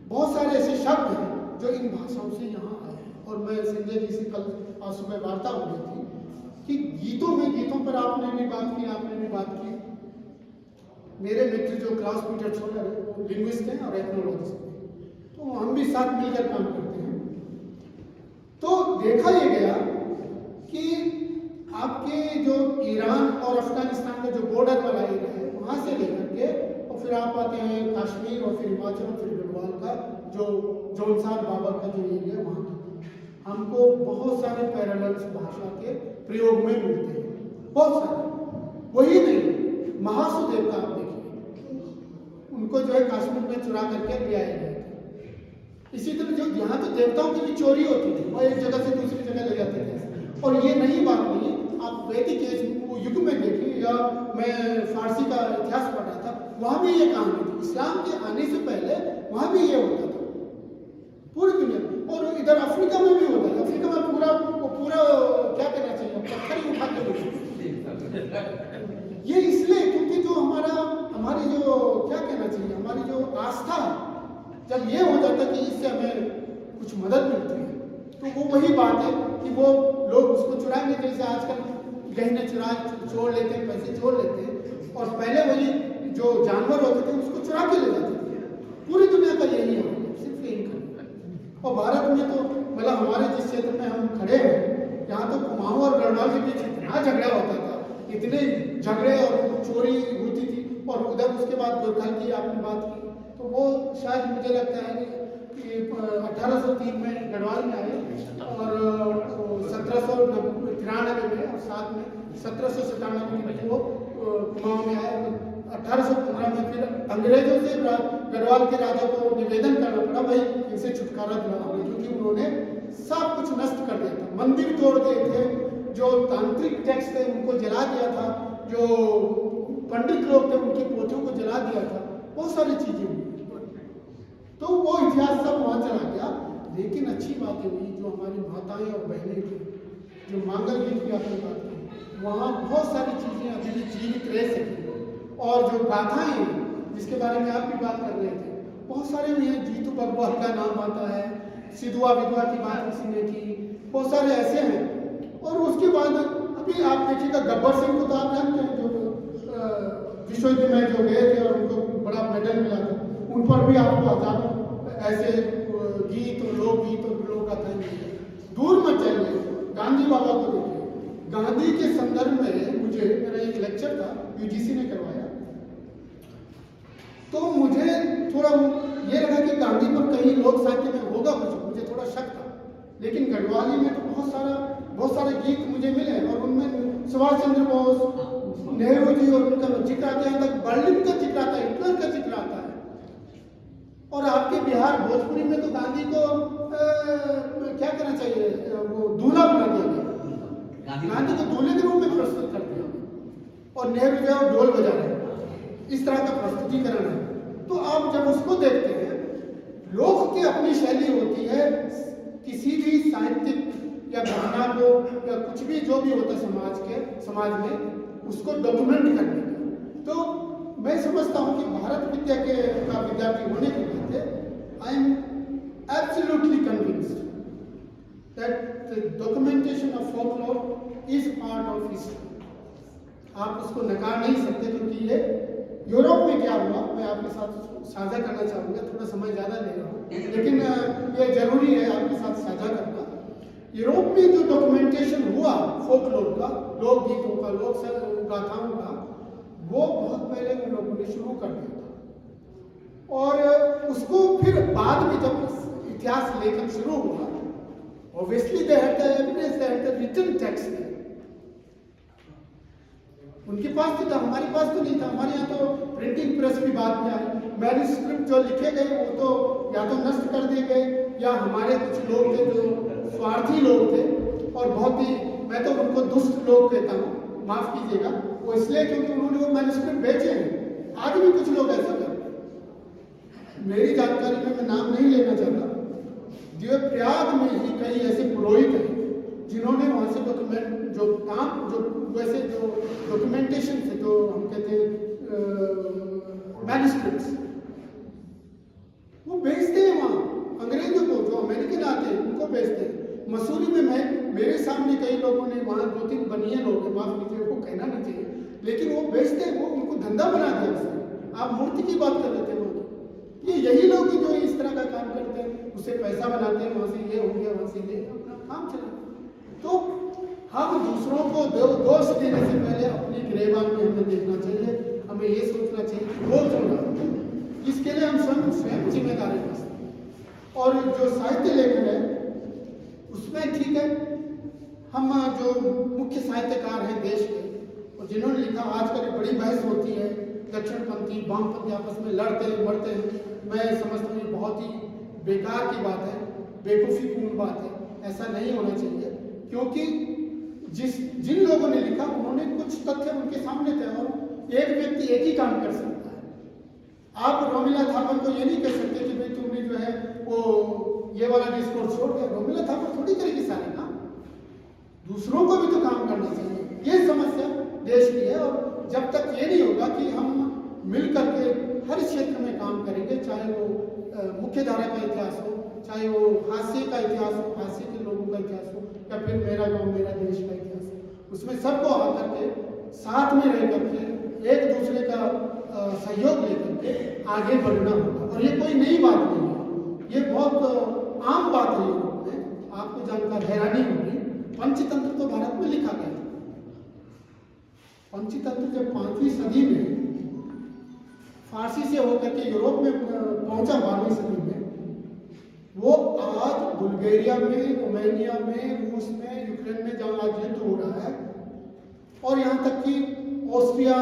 बहुत सारे ऐसे शब्द हैं जो इन भाषाओं से यहाँ आए हैं। और मैं संजय जी से कल आज सुबह वार्ता हो गई थी कि गीतों पर आपने भी बात की। मेरे मित्र जो क्लास पीटर छोड़कर है वो लिंग्विस्ट हैं और एथनोलॉजिस्ट हैं, तो हम भी साथ मिलकर काम करते हैं। तो देखा ये गया कि आपके जो ईरान और अफगानिस्तान का जो बॉर्डर वाला एरिया है, वहाँ से लेकर के और फिर आप आते हैं कश्मीर और फिर हिमाचल और फिर गढ़वाल का जो जौनसार बाबर का जो एरिया, वहाँ हमको बहुत सारे पैरेलल्स भाषा के प्रयोग में मिलते हैं, बहुत सारे। वही नहीं, महासु देवता आप देखिए, उनको जो है कश्मीर में चुरा करके ले आए गए थे। इसी तरह जो यहाँ तो देवताओं की भी चोरी होती थी, वो एक जगह से दूसरी जगह ले जाते थे। और ये नई बात नहीं, आप वैदिक युग में देखिए या मैं फारसी का इतिहास पढ़ रहा था, वहाँ भी ये कहानी थी। इस्लाम के आने से पहले वहाँ भी ये होता था पूरी दुनिया में, और इधर अफ्रीका में भी होता है। अफ्रीका में पूरा क्या कहना चाहिए, पत्थर ही उठा के ये इसलिए क्योंकि जो हमारी जो क्या कहना चाहिए, हमारी जो आस्था है, जब ये हो जाता है कि इससे हमें कुछ मदद मिलती है, तो वो वही बात है कि वो लोग उसको चुराएंगे। जैसे आजकल गहने छोड़ लेते हैं, पैसे छोड़ लेते हैं, और पहले वही जो जानवर होते थे उसको चुरा के ले जाते थे। पूरी दुनिया का यही है, सिर्फ यही कर। और भारत में तो मतलब हमारे जिस क्षेत्र में हम खड़े हैं, यहाँ तो कुमाऊं और गढ़वाल के बीच इतना झगड़ा होता था, इतने झगड़े और चोरी होती थी। और उधर उसके बाद गोरखा की आपने बात की, तो वो शायद मुझे लगता है कि 1803 में गढ़वाल में आए और 1793 में, और साथ में 1797 में वो कुमाऊं में आए। 1815 में फिर अंग्रेजों से गढ़वाल के राजा को निवेदन करना पड़ा, भाई इनसे छुटकारा दिलाओ, क्योंकि उन्होंने सब कुछ नष्ट कर दिया था, मंदिर तोड़ दिए थे, जो तांत्रिक टेक्स्ट थे उनको जला दिया था, जो पंडित लोग थे उनकी पोथियों को जला दिया था, बहुत सारी चीजें हुई। तो वो इतिहास सब वहाँ चला गया। लेकिन अच्छी बातें हुई, जो हमारी माताएं और बहनें थी, जो मांगल गीत की आपने बात की, वहाँ बहुत सारी चीजें अभी भी जीवित रह सकी। और जो गाथाएं हैं जिसके बारे में आप भी बात कर रहे थे, बहुत सारे हुए हैं। जीतू बगवाल का नाम आता है, सिधुआ विधवा की बात किसी ने की, बहुत सारे ऐसे हैं। और उसके बाद अभी आप देखिएगा गब्बर सिंह को तो आप जानते हैं, जो विश्व युद्ध में जो गए थे और उनको बड़ा मेडल मिला था, उन पर भी आपको हजारों ऐसे गीत और लोकगीत और लोक गाथाएं मिली है। दूर मत जाइए, गांधी बाबा को देखिए। गांधी के संदर्भ में मुझे मेरा एक लेक्चर था, यूजीसी ने करवाया, तो मुझे थोड़ा ये लगा कि गांधी पर कहीं लोक साहित्य में होगा कुछ, मुझे थोड़ा शक था। लेकिन गढ़वाली में तो बहुत सारे गीत मुझे मिले और उनमें सुभाष चंद्र बोस, नेहरू जी और उनका जिक्र आता है, तक बर्लिन का जिक्र आता है, हिटलर का जिक्र आता है। और आपके बिहार भोजपुरी में तो गांधी को क्या करना चाहिए, वो दूल्हा बना दिया गया, गांधी को दूल्हे के रूप में प्रस्तुत कर दिया। और नेहरू जो है ढोल बजा रहे हैं, इस तरह का प्रस्तुतिकरण है। तो आप जब उसको देखते हैं, लोक की अपनी शैली होती है किसी भी साहित्यिक या घटना को या कुछ भी जो भी होता है समाज में उसको डॉक्यूमेंट करने की। तो मैं समझता हूँ कि भारत विद्या का विद्यार्थी होने के नाते I am absolutely convinced that the documentation of folklore is part of history. आप उसको नकार नहीं सकते, क्योंकि ये यूरोप में क्या हुआ मैं आपके साथ साझा करना चाहूँगा। थोड़ा समय ज़्यादा ले रहा हूँ, लेकिन ये जरूरी है आपके साथ साझा करना। यूरोप में जो डॉक्यूमेंटेशन हुआ फोकलोर का, लोकगीतों का, लोक गाथाओं का, वो बहुत पहले उन लोगों ने शुरू कर दिया था। और उसको फिर बाद में जब इतिहास लेखन शुरू हुआ, obviously they had the evidence, they had the written text. उनके पास तो था, हमारे पास तो नहीं था। हमारे यहाँ तो प्रिंटिंग प्रेस भी बाद में आई। मैन्युस्क्रिप्ट जो लिखे गए वो तो या तो नष्ट कर दिए गए, या हमारे कुछ लोग थे जो स्वार्थी लोग थे और बहुत ही, मैं तो उनको दुष्ट लोग कहता हूँ, माफ कीजिएगा, वो इसलिए क्योंकि उन्होंने वो मैन्युस्क्रिप्ट बेचे हैं। आज भी कुछ लोग ऐसा करते हैं। मेरी जानकारी में मैं नाम नहीं लेना चाहता, देवप्रयाग में ही कई ऐसे पुरोहित हैं जिन्होंने वहाँ से डॉक्यूमेंट जो काम जो वैसे जो डॉक्यूमेंटेशन थे, जो हम कहते हैं मैन्युस्क्रिप्ट्स, वो बेचते हैं वहाँ अंग्रेजों को, जो अमेरिकन आते हैं उनको बेचते हैं। मसूरी में मेरे सामने कई लोगों ने, वहाँ 2-3 बनिए लोग हैं, माफ कीजिए, वो कहना नहीं चाहिए, लेकिन वो बेचते हैं, वो उनको धंधा बना दिया उसने। आप मूर्ति की बात कर रहे थे, वो ये यही लोग जो इस तरह का काम करते हैं, उससे पैसा बनाते हैं, वहाँ से ये हो गया, वहाँ से ये, अपना काम चला। तो हम दूसरों को दोष देने से पहले अपनी गिरेबान में हमें देखना चाहिए, हमें ये सोचना चाहिए कि वो चुना, इसके लिए हम स्वयं जिम्मेदारी हैं। और जो साहित्य लेखन है उसमें ठीक है, हम जो मुख्य साहित्यकार हैं देश के और जिन्होंने लिखा, आजकल बड़ी बहस होती है, दक्षिणपंथी वामपंथी आपस में लड़ते हैं मरते हैं। मैं समझता हूँ ये बहुत ही बेकार की बात है, बेवकूफ़ीपूर्ण बात है। ऐसा नहीं होना चाहिए, क्योंकि जिन लोगों ने लिखा उन्होंने कुछ तथ्य उनके सामने थे, और एक व्यक्ति एक ही काम कर सकता है। आप रोमिला थापर को ये नहीं कह सकते कि भाई तुमने जो है वो ये वाला डिस्कोर्स छोड़ दिया। रोमिला थापर थोड़ी करेगी सारे काम, दूसरों को भी तो काम करना चाहिए। ये समस्या देश की है, और जब तक ये नहीं होगा कि हम मिल करके हर क्षेत्र में काम करेंगे, चाहे वो मुख्य धारा का इतिहास हो, चाहे वो हास्य का इतिहास हो, हास्य के लोगों का इतिहास हो, या फिर मेरा गांव मेरा देश का इतिहास हो, उसमें सबको आकर के साथ में रह करके एक दूसरे का सहयोग लेकर के आगे बढ़ना होगा। और ये कोई नई बात नहीं है, ये बहुत आम बात है यूरोप में। आपको जानकर हैरानी होगी, पंचतंत्र तो भारत में लिखा गया था। पंचतंत्र जब 5वीं सदी में फारसी से होकर के यूरोप में पहुंचा, 12वीं सदी में, वो आज बुल्गारिया में, रोमानिया में, रूस में, यूक्रेन में जहाँ आज युद्ध हो रहा है, और यहाँ तक कि ऑस्ट्रिया,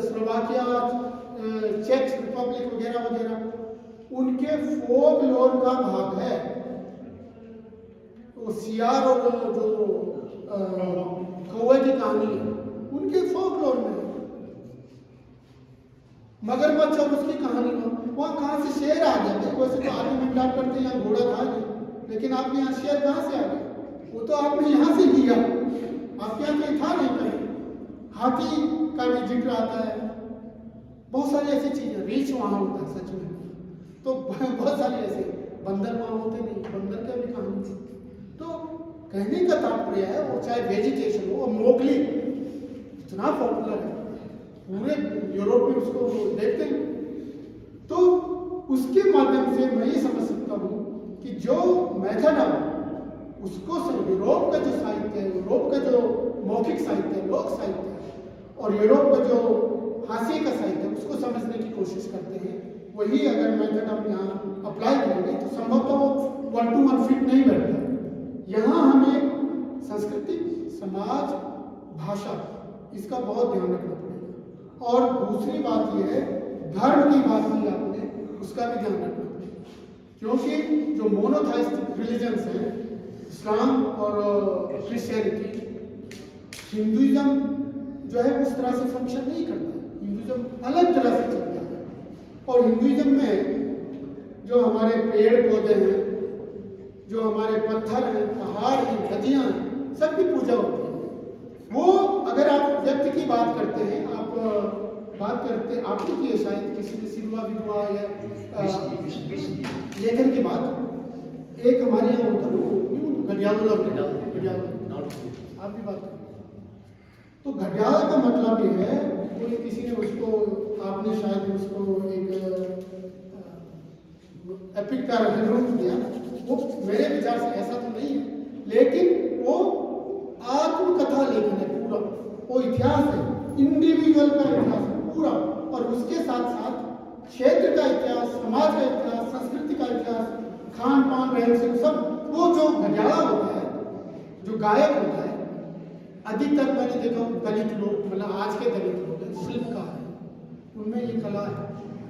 स्लोवाकिया, चेक रिपब्लिक वगैरह, वगैरह, वगैरह, वगैरह, वगैरह, वगैरह, वगैरह, वगैरह, वगैरह, वो सियार और जो कौवे की कहानी है उनके फोकलोर में है। मगरमच्छ और उसकी कहानी हो, वहाँ कहाँ से शेर आ गया? वैसे तो आर्गुमेंट करते हैं यहाँ घोड़ा था नहीं, लेकिन आपके यहाँ शेर कहाँ से आ गया? वो तो आपने यहाँ से किया, आपके यहाँ कहीं था नहीं कहीं। हाथी का भी जिक्र आता है, बहुत सारी ऐसी चीजें। रीछ वहाँ होता है सच में, तो बहुत सारी ऐसे। बंदर वहाँ होते नहीं, बंदर का भी कहानी थी। तो कहने का तात्पर्य है, वो चाहे वेजिटेशन हो, मोगली इतना पॉपुलर है पूरे यूरोप में, उसको देखते हैं। तो उसके माध्यम से मैं ये समझ सकता हूँ कि जो मेथड है उसको सिर्फ यूरोप का जो साहित्य है, यूरोप का जो मौखिक साहित्य है, लोक साहित्य है, और यूरोप का जो हास्य का साहित्य है, उसको समझने की कोशिश करते हैं। वही अगर मेथड हम यहाँ अप्लाई करेंगे तो संभवतः वो 1 to 1 फिट नहीं बैठता। यहाँ हमें संस्कृति, समाज, भाषा, इसका बहुत ध्यान रखना पड़ेगा। और दूसरी बात यह है, धर्म की बात की आपने, उसका भी ध्यान रखना पड़ेगा, क्योंकि जो मोनोथाइस्टिक रिलीजन्स हैं, इस्लाम और क्रिश्चियनिटी, हिंदुइज्म जो है उस तरह से फंक्शन नहीं करता है। हिंदुइज्म अलग तरह से चलता है, और हिंदुइज्म में जो हमारे पेड़ पौधे हैं, जो हमारे पत्थर हैं, पहाड़ हैं, नदियाँ हैं, सबकी पूजा होती है। वो अगर आप व्यक्ति की बात करते हैं, आप बात करते, आपने की है शायद किसी ने सिलवा विधवा या लेखन की बात, एक हमारे यहाँ होता है घड़ियाल, आप भी बात करें तो घड़ियाल का मतलब ये है, कोई किसी ने उसको, आपने शायद उसको एक एपिक का रेफरेंस दिया, वो मेरे विचार से ऐसा तो नहीं है, लेकिन वो आत्मकथा लेखन है पूरा, वो इतिहास है, इंडिविजुअल का इतिहास है पूरा, और उसके साथ साथ क्षेत्र का इतिहास, समाज का इतिहास, संस्कृति का इतिहास, खान पान, रहन सहन, सब। वो जो घड़ियाला होता है, जो गायक होता है, अधिकतर मैंने देखा दलित लोग, मतलब आज के दलित लोग हैं, शिल्पकार हैं, उनमें ये कला है।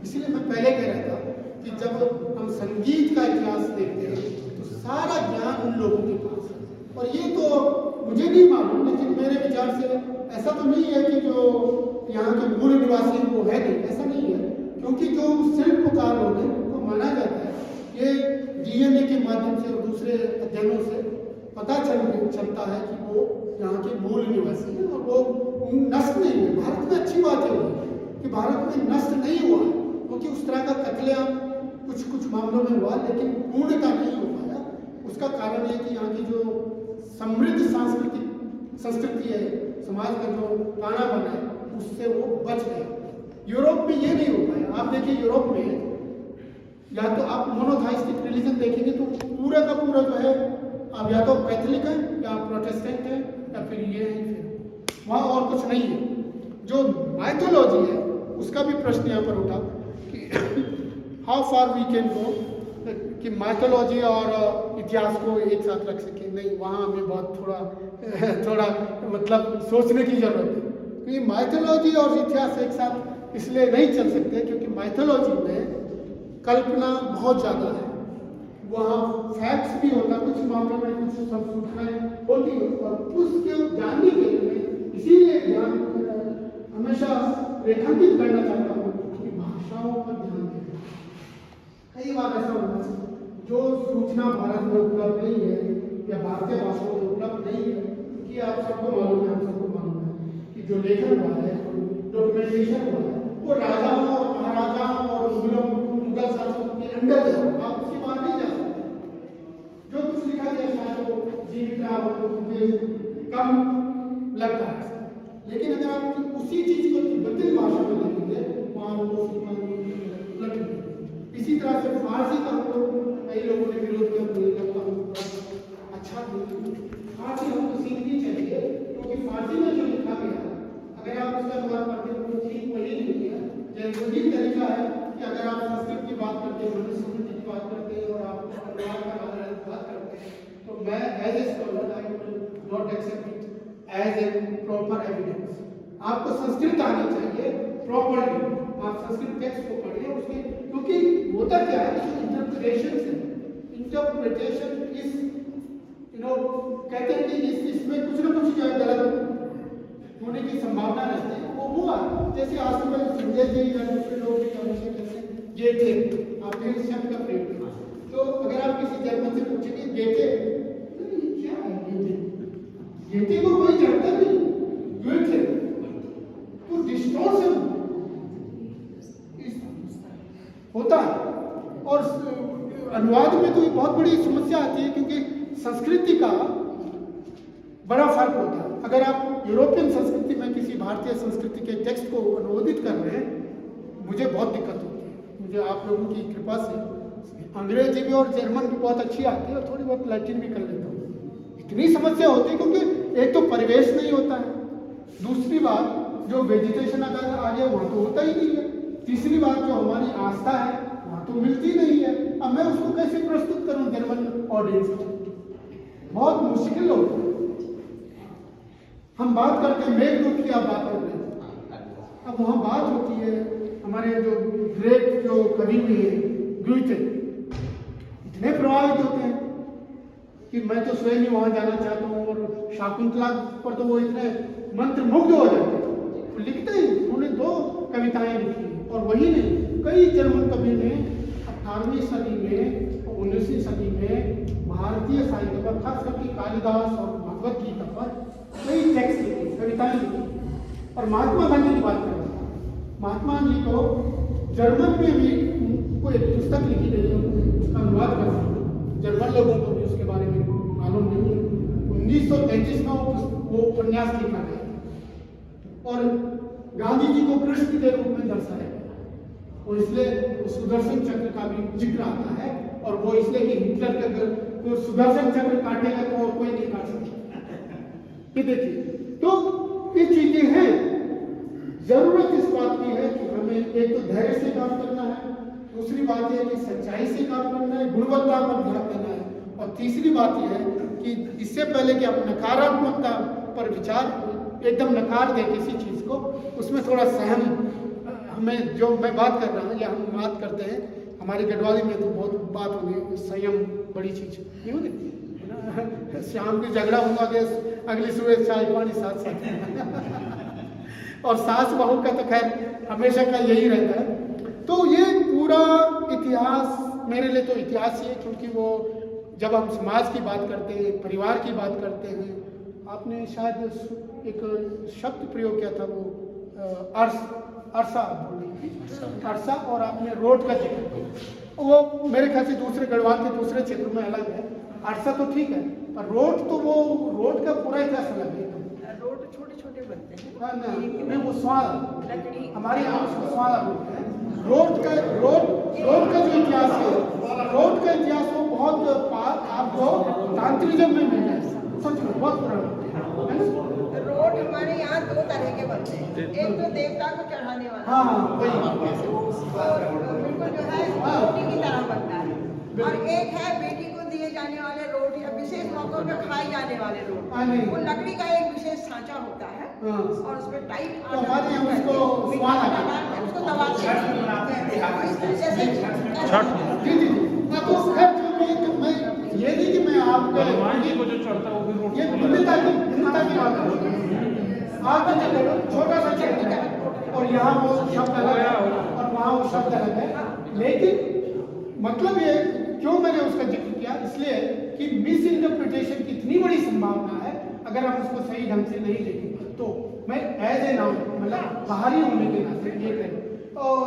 इसलिए मैं पहले कह रहा था कि जब हम संगीत का इतिहास देखते हैं तो सारा ज्ञान उन लोगों के पास है। और ये तो मुझे नहीं मालूम, लेकिन मेरे विचार से ऐसा तो नहीं है कि जो यहाँ के मूल निवासी वो है नहीं, ऐसा नहीं है, क्योंकि जो शिल्पकार लोग हैं उनको माना जाता है, ये DNA के माध्यम से और दूसरे अध्ययनों से पता चलता है कि वो यहाँ के मूल निवासी हैं, और वो नष्ट नहीं हुए। भारत में अच्छी बात है कि भारत में नष्ट नहीं हुआ, क्योंकि उस तरह का कत्लेआम कुछ मामलों में हुआ, लेकिन पूर्णता नहीं हो पाया। उसका कारण है कि यहाँ की जो समृद्ध संस्कृति है, समाज का जो ताना बना है, उससे वो बच गया। यूरोप में ये नहीं हो पाया। आप देखिए यूरोप में या तो आप मोनोथाइस्टिक रिलीजन देखेंगे तो पूरा का पूरा जो है, आप या तो कैथोलिक है या प्रोटेस्टेंट है या फिर ये है, फिर वहाँ और कुछ नहीं है। जो माइथोलॉजी है उसका भी प्रश्न यहाँ पर उठा कि how far we can go, कि माइथोलॉजी और इतिहास को एक साथ रख सके। नहीं, वहाँ हमें बहुत थोड़ा मतलब सोचने की जरूरत है, क्योंकि माइथोलॉजी और इतिहास एक साथ इसलिए नहीं चल सकते क्योंकि माइथोलॉजी में कल्पना बहुत ज़्यादा है, वहाँ फैक्ट्स भी होता, कुछ मामलों में कुछ सब सूचनाएं होती है, और उसके जानने के लिए इसीलिए ध्यान हमेशा रेखांकित करना चाहता हूँ कि भाषाओं पर ध्यान दें। कई बार ऐसा होता है जो सूचना भारत में उपलब्ध नहीं है या भारतीय भाषाओं में उपलब्ध नहीं है, कि आप सबको मालूम है, हम सबको मालूम है कि जो लेखन हुआ है, डॉक्यूमेंटेशन हुआ है, वो राजाओं और महाराजाओं और मुगल शासकों के अंडर है। आप उसकी बात नहीं जा सकते। जो कुछ लिखा गया शायद वो जीवित रहा हो, मुझे कम लगता है, लेकिन अगर आप उसी चीज को तिब्बती भाषा में लिखेंगे वहाँ वो उपलब्ध नहीं। इसी तरह से फारसी का हम लोग, कई लोगों ने विरोध किया, मुझे लगता है अच्छा नहीं, फारसी हमको सीखनी चाहिए, क्योंकि फारसी में जो लिखा गया अगर आप उसका अनुवाद करते हैं तो ठीक वही नहीं है। जैसे वही तरीका है कि अगर आप संस्कृत की बात करते हैं, मनुस्मृति की बात करते हैं और आप अनुवाद का बात करते हैं, तो मैं as a scholar I will not accept it as a proper evidence. आपको संस्कृत आनी चाहिए प्रॉपरली, आप संस्कृत टेक्स्ट को पढ़िए उसमें, क्योंकि होता क्या है, इंटरप्रिटेशन इज कहते हैं कि इसमें कुछ ना कुछ जो है गलत होने की संभावना रहती है, वो हुआ। जैसे आज के पहले संजय जी या दूसरे लोग भी हमेशा कहते हैं गेटे, आपने इस शब्द का प्रयोग किया, तो अगर आप किसी जर्मन से पूछेंगे गेटे, क्या है गेटे? गेटे को कोई जानता नहीं, गेटे तो डिस्टॉर्शन होता है। और अनुवाद में तो बहुत बड़ी समस्या आती है, क्योंकि संस्कृति का बड़ा फर्क होता है। अगर आप यूरोपियन संस्कृति में किसी भारतीय संस्कृति के टेक्स्ट को अनुवादित कर रहे हैं, मुझे बहुत दिक्कत होती है। मुझे आप लोगों की कृपा से अंग्रेजी भी और जर्मन भी बहुत अच्छी आती है, और थोड़ी बहुत लैटिन भी कर लेता हूँ। इतनी समस्या होती है क्योंकि एक तो परिवेश नहीं होता है, दूसरी बात जो वेजिटेशन अगर आ गया वहाँ तो होता ही नहीं है, तीसरी बात जो हमारी आस्था है वहाँ तो मिलती नहीं है। अब मैं उसको कैसे प्रस्तुत करूँ जर्मन ऑडियंस को? बहुत मुश्किल होता है। हम बात करते हैं मेघदूत की, आप बात कर रहे हैं, अब वहाँ बात होती है हमारे जो ग्रेट जो कवि हुए हैं ग्यूटे, इतने प्रभावित होते हैं कि मैं तो स्वयं ही वहाँ जाना चाहता हूँ, और शाकुंतला पर तो वो इतने मंत्रमुग्ध हो जाते हैं। लिखते ही उन्होंने 2 कविताएं लिखी, और वही नहीं, कई जर्मन कवि ने 18वीं सदी में और 19वीं सदी में भारतीय साहित्य पर, खास करके कालिदास और भगवत गीता पर कई टेक्स्ट लिखे, कविताएं लिखी। और महात्मा गांधी की बात करें, महात्मा गांधी को जर्मन में भी कोई एक पुस्तक लिखी गई है, उसका अनुवाद करना, जर्मन लोगों को भी उसके बारे में मालूम नहीं है। 1933 में वो उपन्यास लिखा गया, और गांधी जी को कृष्ण के रूप में दर्शाया गया। और इसलिए सुदर्शन चक्र का भी जिक्र आता है, और वो इसलिए कि हिटलर का तो सुदर्शन चक्र काटेगा तो और कोई नहीं काट सकता। ये देखिए, तो ये चीजें हैं। जरूरत इस बात की है कि हमें एक तो धैर्य से काम करना है, दूसरी बात यह है कि सच्चाई से काम करना है, गुणवत्ता पर ध्यान देना है, और तीसरी बात यह है कि इससे पहले कि आप नकारात्मकता पर विचार एकदम नकार दें किसी चीज को, उसमें थोड़ा सहम, हमें जो मैं बात कर रहा हूँ या हम बात करते हैं, हमारी गढ़वाली में तो बहुत बात होगी, संयम बड़ी चीज नहीं होती। शाम की झगड़ा होगा कि अगली सुबह चाय पानी साथ साथ और सास बहू का तो खैर हमेशा का यही रहता है। तो ये पूरा इतिहास मेरे लिए तो इतिहास ही है, क्योंकि वो जब हम समाज की बात करते हैं, परिवार की बात करते हैं, आपने शायद एक शब्द प्रयोग किया था, वो अरसा अरसा, और आपने रोड का जिक्र किया। वो मेरे ख्याल से दूसरे गढ़वाल के दूसरे क्षेत्र में अलग है। अरसा तो ठीक है, पर रोड तो वो रोड का पूरा इतिहास अलग है। रोड छोटे छोटे बनते हैं, नहीं वो स्वाद हमारे यहाँ उसको स्वाद बोलते हैं। रोड का जो इतिहास है, रोड का इतिहास वो बहुत आपको तांत्रिज्म में मिल जाए, सच में बहुत पुराना है ना। रोड हमारे यहाँ 2 तरह के बनते हैं, एक तो देवता को चढ़ाने वाला, हाँ वही, और बिल्कुल जो है रोटी की तरह बनता है, और एक है बेटी को दिए जाने वाले रोट या विशेष मौकों पर खाए जाने वाले रोट। वो लकड़ी का एक विशेष सांचा होता है, और उसमें टाइट हमारे यहाँ उसको उसको दबाते हैं। मैं ये नहीं कि मैं आपको जो चढ़ता हूँ ये भिन्नता की बात है। आपका चलो छोटा सा क्षेत्र है, और यहाँ वो शब्द अलग है और वहाँ वो शब्द अलग है, लेकिन मतलब ये क्यों मैंने उसका जिक्र किया, इसलिए कि मिस इंटरप्रिटेशन की इतनी बड़ी संभावना है अगर हम उसको सही ढंग से नहीं देखेंगे। तो मैं एज ए नाउ मतलब बाहरी होने के नाते ये कह, और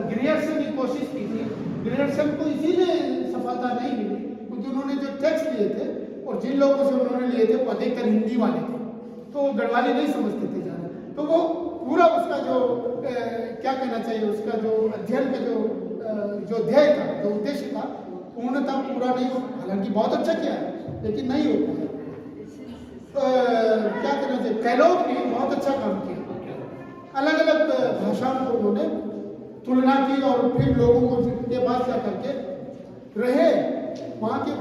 ग्रियर्सन की कोशिश की थी, ग्रियर्सन को इसीलिए सफलता नहीं मिली क्योंकि उन्होंने जो टेक्स्ट लिए थे और जिन लोगों से उन्होंने लिए थे वो अधिकतर हिंदी वाले थे, तो गढ़वाली नहीं समझते थे ज़्यादा, तो वो पूरा उसका जो क्या कहना चाहिए, उसका जो अध्ययन का जो ध्येय था, जो उद्देश्य था, पूर्णतः पूरा नहीं हो। हालांकि बहुत अच्छा किया है लेकिन नहीं हो पाया। क्या कहना चाहिए, कैलोग ने बहुत अच्छा काम किया, अलग अलग भाषाओं को उन्होंने तुलना की और फिर लोगों को जिनके पास जा करके रहे वहाँ के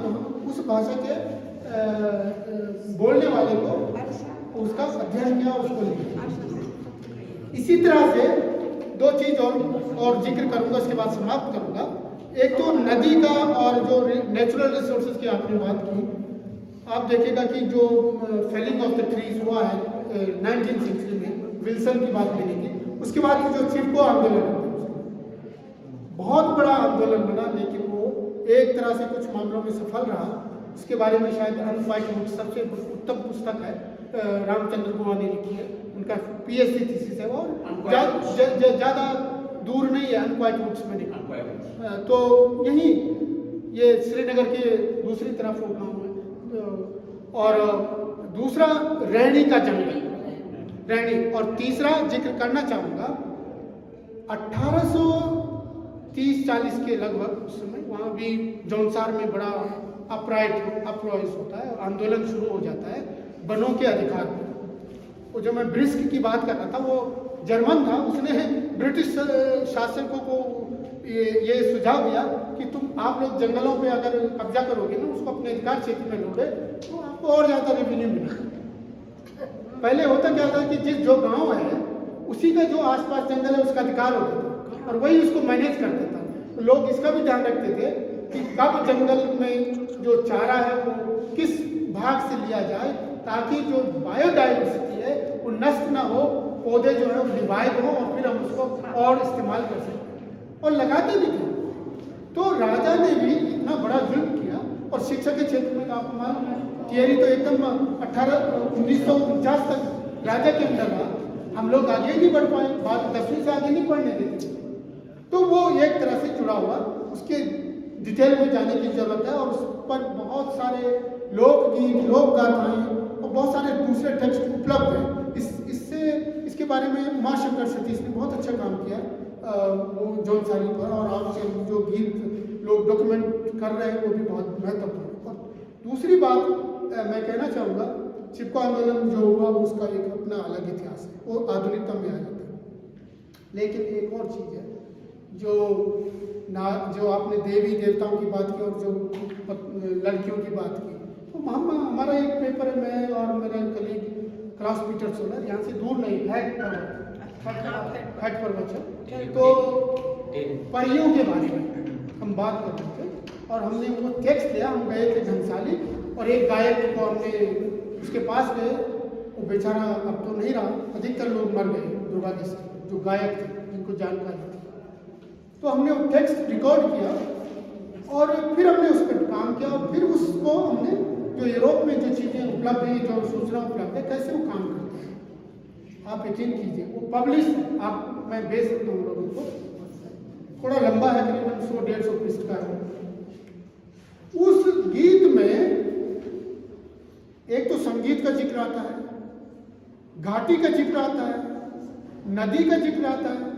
उस भाषा के बोलने वाले को उसका अध्ययन किया, उसको लिखा। इसी तरह से 2 चीज और जिक्र करूंगा, उसके बाद समाप्त करूंगा। एक तो नदी का और जो नेचुरल रिसोर्सेज की आपने बात की, आप देखेगा कि जो फेलिंग ऑफ द ट्रीज हुआ है 19th सेंचुरी में, विल्सन की बात लेने की, उसके बाद जो चिपको आंदोलन है, बहुत बड़ा आंदोलन बना, लेकिन वो एक तरह से कुछ मामलों में सफल रहा। उसके बारे में शायद अनक्वाइट बुक सबसे उत्तम पुस्तक है, रामचंद्र गुहा ने लिखी है, उनका PhD थीसिस है, और ज़्यादा दूर नहीं है, अनक्वाइट बुक्स में लिखा। तो यही ये श्रीनगर के दूसरी तरफ वो गाँव है। और दूसरा रैणी का जंगल, रैणी। और तीसरा जिक्र करना चाहूँगा 1830-40 के लगभग उस समय वहाँ भी जौनसार में बड़ा अपराइज होता है, आंदोलन शुरू हो जाता है वनों के अधिकार पर। वो जो मैं ब्रिस्क की बात कर रहा था, वो जर्मन था, उसने ब्रिटिश शासकों को ये सुझाव दिया कि आप लोग जंगलों पे अगर कब्जा करोगे ना, उसको अपने अधिकार क्षेत्र में लोगे, तो आपको और ज़्यादा रेवेन्यू मिलेगा। पहले होता क्या था कि जो गांव है उसी का जो आसपास जंगल है उसका अधिकार होता था, और वही उसको मैनेज करता था। तो लोग इसका भी ध्यान रखते थे कि कब जंगल में जो चारा है वो किस भाग से लिया जाए, ताकि जो बायोडाइवर्सिटी है वो नष्ट ना हो, पौधे जो है वो रिवाइव हो, और फिर हम उसको और इस्तेमाल कर सकते, और लगाते भी थे। तो राजा ने भी इतना बड़ा जुल्म किया, और शिक्षा के क्षेत्र में आपको मालूम है, थियरी तो एकदम 1949 तक राजा के अंदर रहा, हम लोग आगे नहीं बढ़ पाए, बात 10वीं से आगे नहीं पढ़ने देते। तो वो एक तरह से जुड़ा हुआ, उसके डिटेल में जाने की जरूरत है, और उस पर बहुत सारे लोकगीत, लोक गाथाएं और बहुत सारे दूसरे टेक्स्ट उपलब्ध हैं। इसके बारे में उमा शंकर सतीश ने बहुत अच्छा काम किया वो जौनसारी पर, और आपसे जो गीत लोग डॉक्यूमेंट कर रहे हैं वो भी बहुत महत्वपूर्ण। और दूसरी बात मैं कहना चाहूँगा, चिपको आंदोलन जो हुआ उसका एक अपना अलग इतिहास है, वो आधुनिकता में आ जाता है। लेकिन एक और चीज़ है जो आपने देवी देवताओं की बात की और जो लड़कियों की बात की, तो हमारा एक पेपर है, मैं और मेरा कलीग क्लास पीटर सोलर, यहाँ से दूर नहीं, हैट पर्वत है, तो परियों के बारे में हम बात कर रहे थे, और हमने वो टेक्स्ट लिया। हम गए थे घनसाली, और एक गायक को हमने उसके पास गए, वो बेचारा अब तो नहीं रहा, अधिकतर लोग मर गए दुर्भाग्य से, जो गायक थे जिनको जानकारी थी। तो हमने वो टेक्स्ट रिकॉर्ड किया, और फिर हमने उस पर काम किया, और फिर उसको हमने जो यूरोप में जो चीज़ें उपलब्ध हैं, जो सूचना उपलब्ध है, कैसे वो काम करते हैं, आप यकीन कीजिए वो पब्लिश आप मैं भेज सकता हूँ लोगों को, थोड़ा लंबा है, करीबन 100-150 पृष्ठ का है। उस गीत में एक तो संगीत का जिक्र आता है, घाटी का जिक्र आता है, नदी का जिक्र आता है,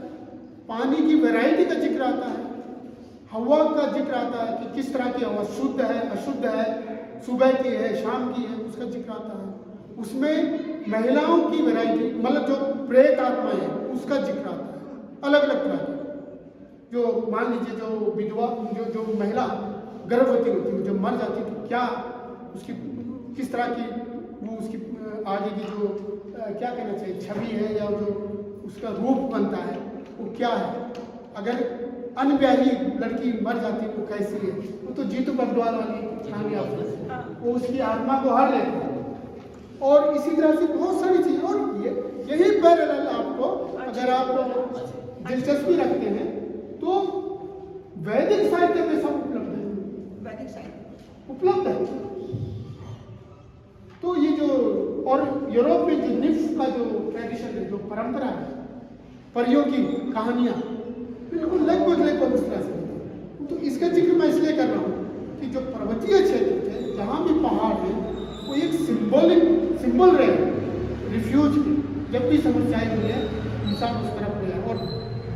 पानी की वैरायटी का जिक्र आता है, हवा का जिक्र आता है कि किस तरह की हवा शुद्ध है, अशुद्ध है, सुबह की है, शाम की है, उसका जिक्र आता है। उसमें महिलाओं की वैरायटी, मतलब जो प्रेत आत्माएं हैं उसका जिक्र आता है, अलग अलग तरह की। जो मान लीजिए जो विधवा, जो महिला गर्भवती होती है, जब मर जाती है, तो क्या उसकी किस तरह की वो उसकी आगे की जो क्या कहना चाहिए छवि है, या जो उसका रूप बनता है वो क्या है। अगर अनब्याही लड़की मर जाती है वो कैसी है, वो तो जीतू बगवाल वाली कहानी आपको, वो उसकी आत्मा को हर लेती है। और इसी तरह से बहुत सारी चीज़, और यही पैरेलल आपको अगर आप दिलचस्पी रखते हैं तो वैदिक साहित्य में सब उपलब्ध है, वैदिक साहित्य उपलब्ध है। तो ये जो, और यूरोप में जो निफ्स का जो ट्रेडिशन है, जो परंपरा है, परियों की कहानियाँ बिल्कुल लगभग उस तरह से। तो इसका जिक्र मैं इसलिए कर रहा हूँ कि जो पर्वतीय क्षेत्र थे, जहाँ भी पहाड़ है, वो एक सिंबल रहे रिफ्यूज की। जब भी समस्याएं हुई है इंसान उस तरफ गया, और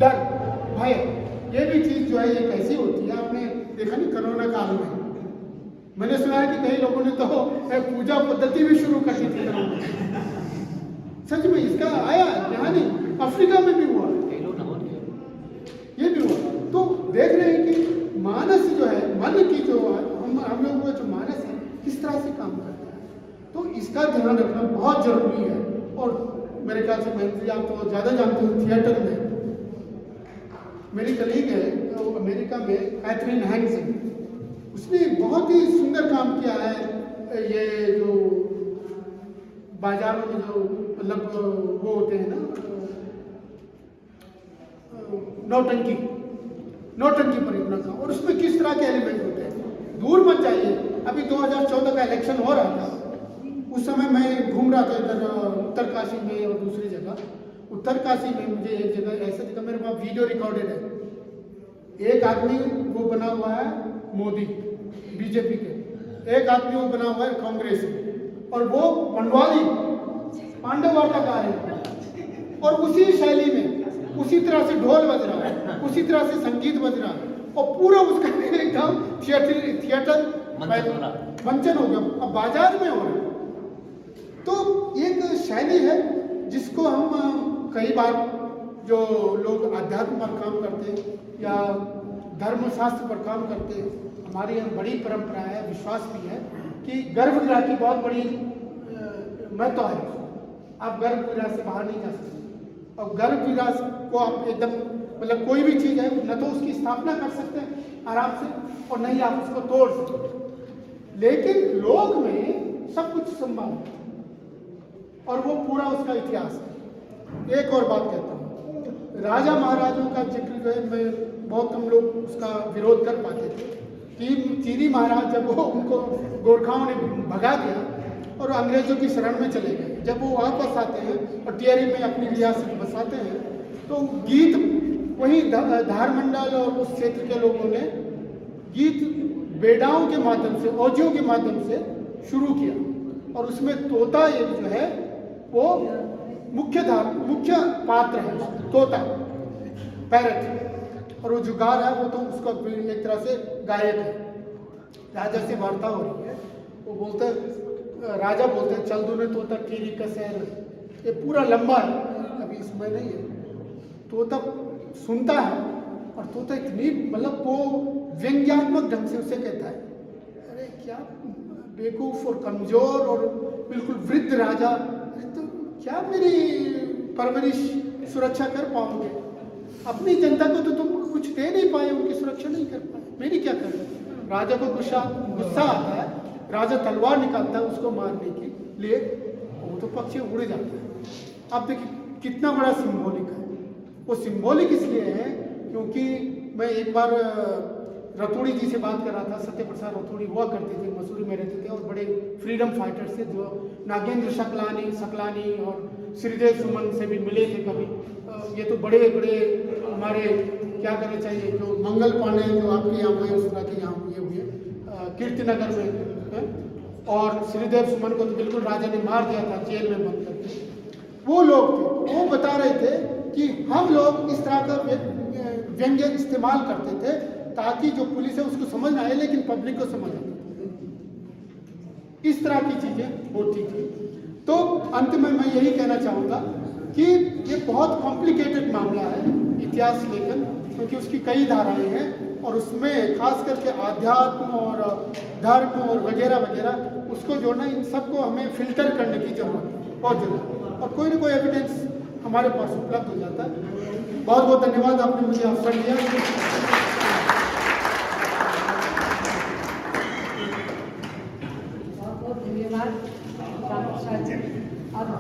डर, भय, ये भी चीज़ जो है ये कैसी होती है। आपने देखा नहीं कोरोना काल में, मैंने सुना है कि कई लोगों ने तो पूजा पद्धति भी शुरू कर दी थी। सच में इसका आया, यहाँ नहीं, अफ्रीका में भी हुआ, ये भी हुआ। तो देख रहे हैं कि मानस जो है, मन की जो हम लोगों का जो मानस है किस तरह से काम करता है, तो इसका ध्यान रखना बहुत जरूरी है। और मेरे ख्याल से महेंद्र, आप तो ज़्यादा जानते हो, थिएटर में मेरी कलीग है तो अमेरिका में कैथरीन हैंस, उसने बहुत ही सुंदर काम किया है ये जो बाजारों में जो मतलब वो होते हैं ना नौटंकी परियोजना का, और उसमें किस तरह के एलिमेंट होते हैं। दूर मत जाइए, अभी 2014 का इलेक्शन हो रहा था, उस समय मैं घूम रहा था इधर उत्तरकाशी में और दूसरी जगह। उत्तरकाशी में मुझे एक जगह ऐसा जगह, मेरे पास वीडियो रिकॉर्डेड है, एक आदमी वो बना हुआ है मोदी बीजेपी के, एक आदमी वो बना हुआ है कांग्रेस में, और वो पंडवाली पांडवाटा गा रहे हैं, और उसी शैली में उसी तरह से ढोल बज रहा है, उसी तरह से संगीत बज रहा है, और पूरा उसका एकदम थिएटर मंचन हो गया, अब बाजार में हो रहा है। तो एक शैली है जिसको हम कई बार जो लोग अध्यात्म पर काम करते हैं या धर्मशास्त्र पर काम करते हैं, हमारी यहाँ बड़ी परंपरा है, विश्वास भी है कि गर्भगृह की बहुत बड़ी महत्व है। आप गर्भगृह से बाहर नहीं जा सकते, और गर्भगृह को आप एकदम मतलब कोई भी चीज़ है न तो उसकी स्थापना कर सकते हैं आराम से, और नहीं आप उसको तोड़ सकते। लेकिन लोक में सब कुछ संभव है, और वो पूरा उसका इतिहास है। एक और बात कहता हूँ, राजा महाराजों का जिक्र जो है मैं बहुत कम लोग उसका विरोध कर पाते थे कि चीरी महाराज जब वो उनको गोरखाओं ने भगा दिया और अंग्रेजों की शरण में चले गए, जब वो वापस आते हैं और टिहरी में अपनी रियासत बसाते हैं, तो गीत वही धारमंडल और उस क्षेत्र के लोगों ने गीत बेडाओं के माध्यम से, औजियों के माध्यम से शुरू किया, और उसमें तोता एक जो है वो मुख्य पात्र है, तोता पैरट, और वो जो गा रहा है वो तो उसका एक तरह से गायक है। राजा से वार्ता हो रही है, वो बोलते राजा बोलते हैं चल दूने तोता टीरी का शहर, ये पूरा लंबा है, अभी इसमें नहीं है। तोता सुनता है, और तोता इतनी मतलब वो व्यंग्यात्मक ढंग से उसे कहता है, अरे क्या बेवकूफ और कमजोर और बिल्कुल वृद्ध राजा, तो क्या मेरी परवरिश सुरक्षा कर पाओगे? अपनी जनता को तो तुम कुछ दे नहीं पाए, उनकी सुरक्षा नहीं कर पाए, मेरी क्या कर? राजा को गुस्सा आता है, राजा तलवार निकालता है उसको मारने के लिए, वो तो पक्षी उड़ जाता है। अब देखिए कितना बड़ा सिंबॉलिक है। वो सिंबॉलिक इसलिए है क्योंकि मैं एक बार रतूड़ी जी से बात कर रहा था, सत्य प्रसाद रतूड़ी हुआ करते थे, मसूरी में रहते थे, और बड़े फ्रीडम फाइटर्स थे, जो नागेंद्र सकलानी और श्रीदेव सुमन से भी मिले थे कभी। ये तो बड़े बड़े हमारे क्या करना चाहिए, जो मंगल पांडे जो आपके यहाँ हुए, उस तरह के यहाँ ये हुए कीर्तिनगर में, और श्रीदेव सुमन को तो बिल्कुल राजा ने मार दिया था जेल में बंद करके। वो लोग थे, वो बता रहे थे कि हम लोग इस तरह का व्यंग्य इस्तेमाल करते थे ताकि जो पुलिस है उसको समझ ना आए, लेकिन पब्लिक को समझ आए, इस तरह की चीजें होती थी। तो अंत में मैं यही कहना चाहूँगा कि ये बहुत कॉम्प्लिकेटेड मामला है इतिहास लेखन, क्योंकि उसकी कई धाराएं हैं, और उसमें खास करके आध्यात्म और धर्म और वगैरह वगैरह उसको जोड़ना, इन सबको हमें फिल्टर करने की जरूरत है, बहुत जरूरत, और कोई ना कोई एविडेंस हमारे पास उपलब्ध हो जाता है। बहुत बहुत धन्यवाद, आपने मुझे अवसर दिया।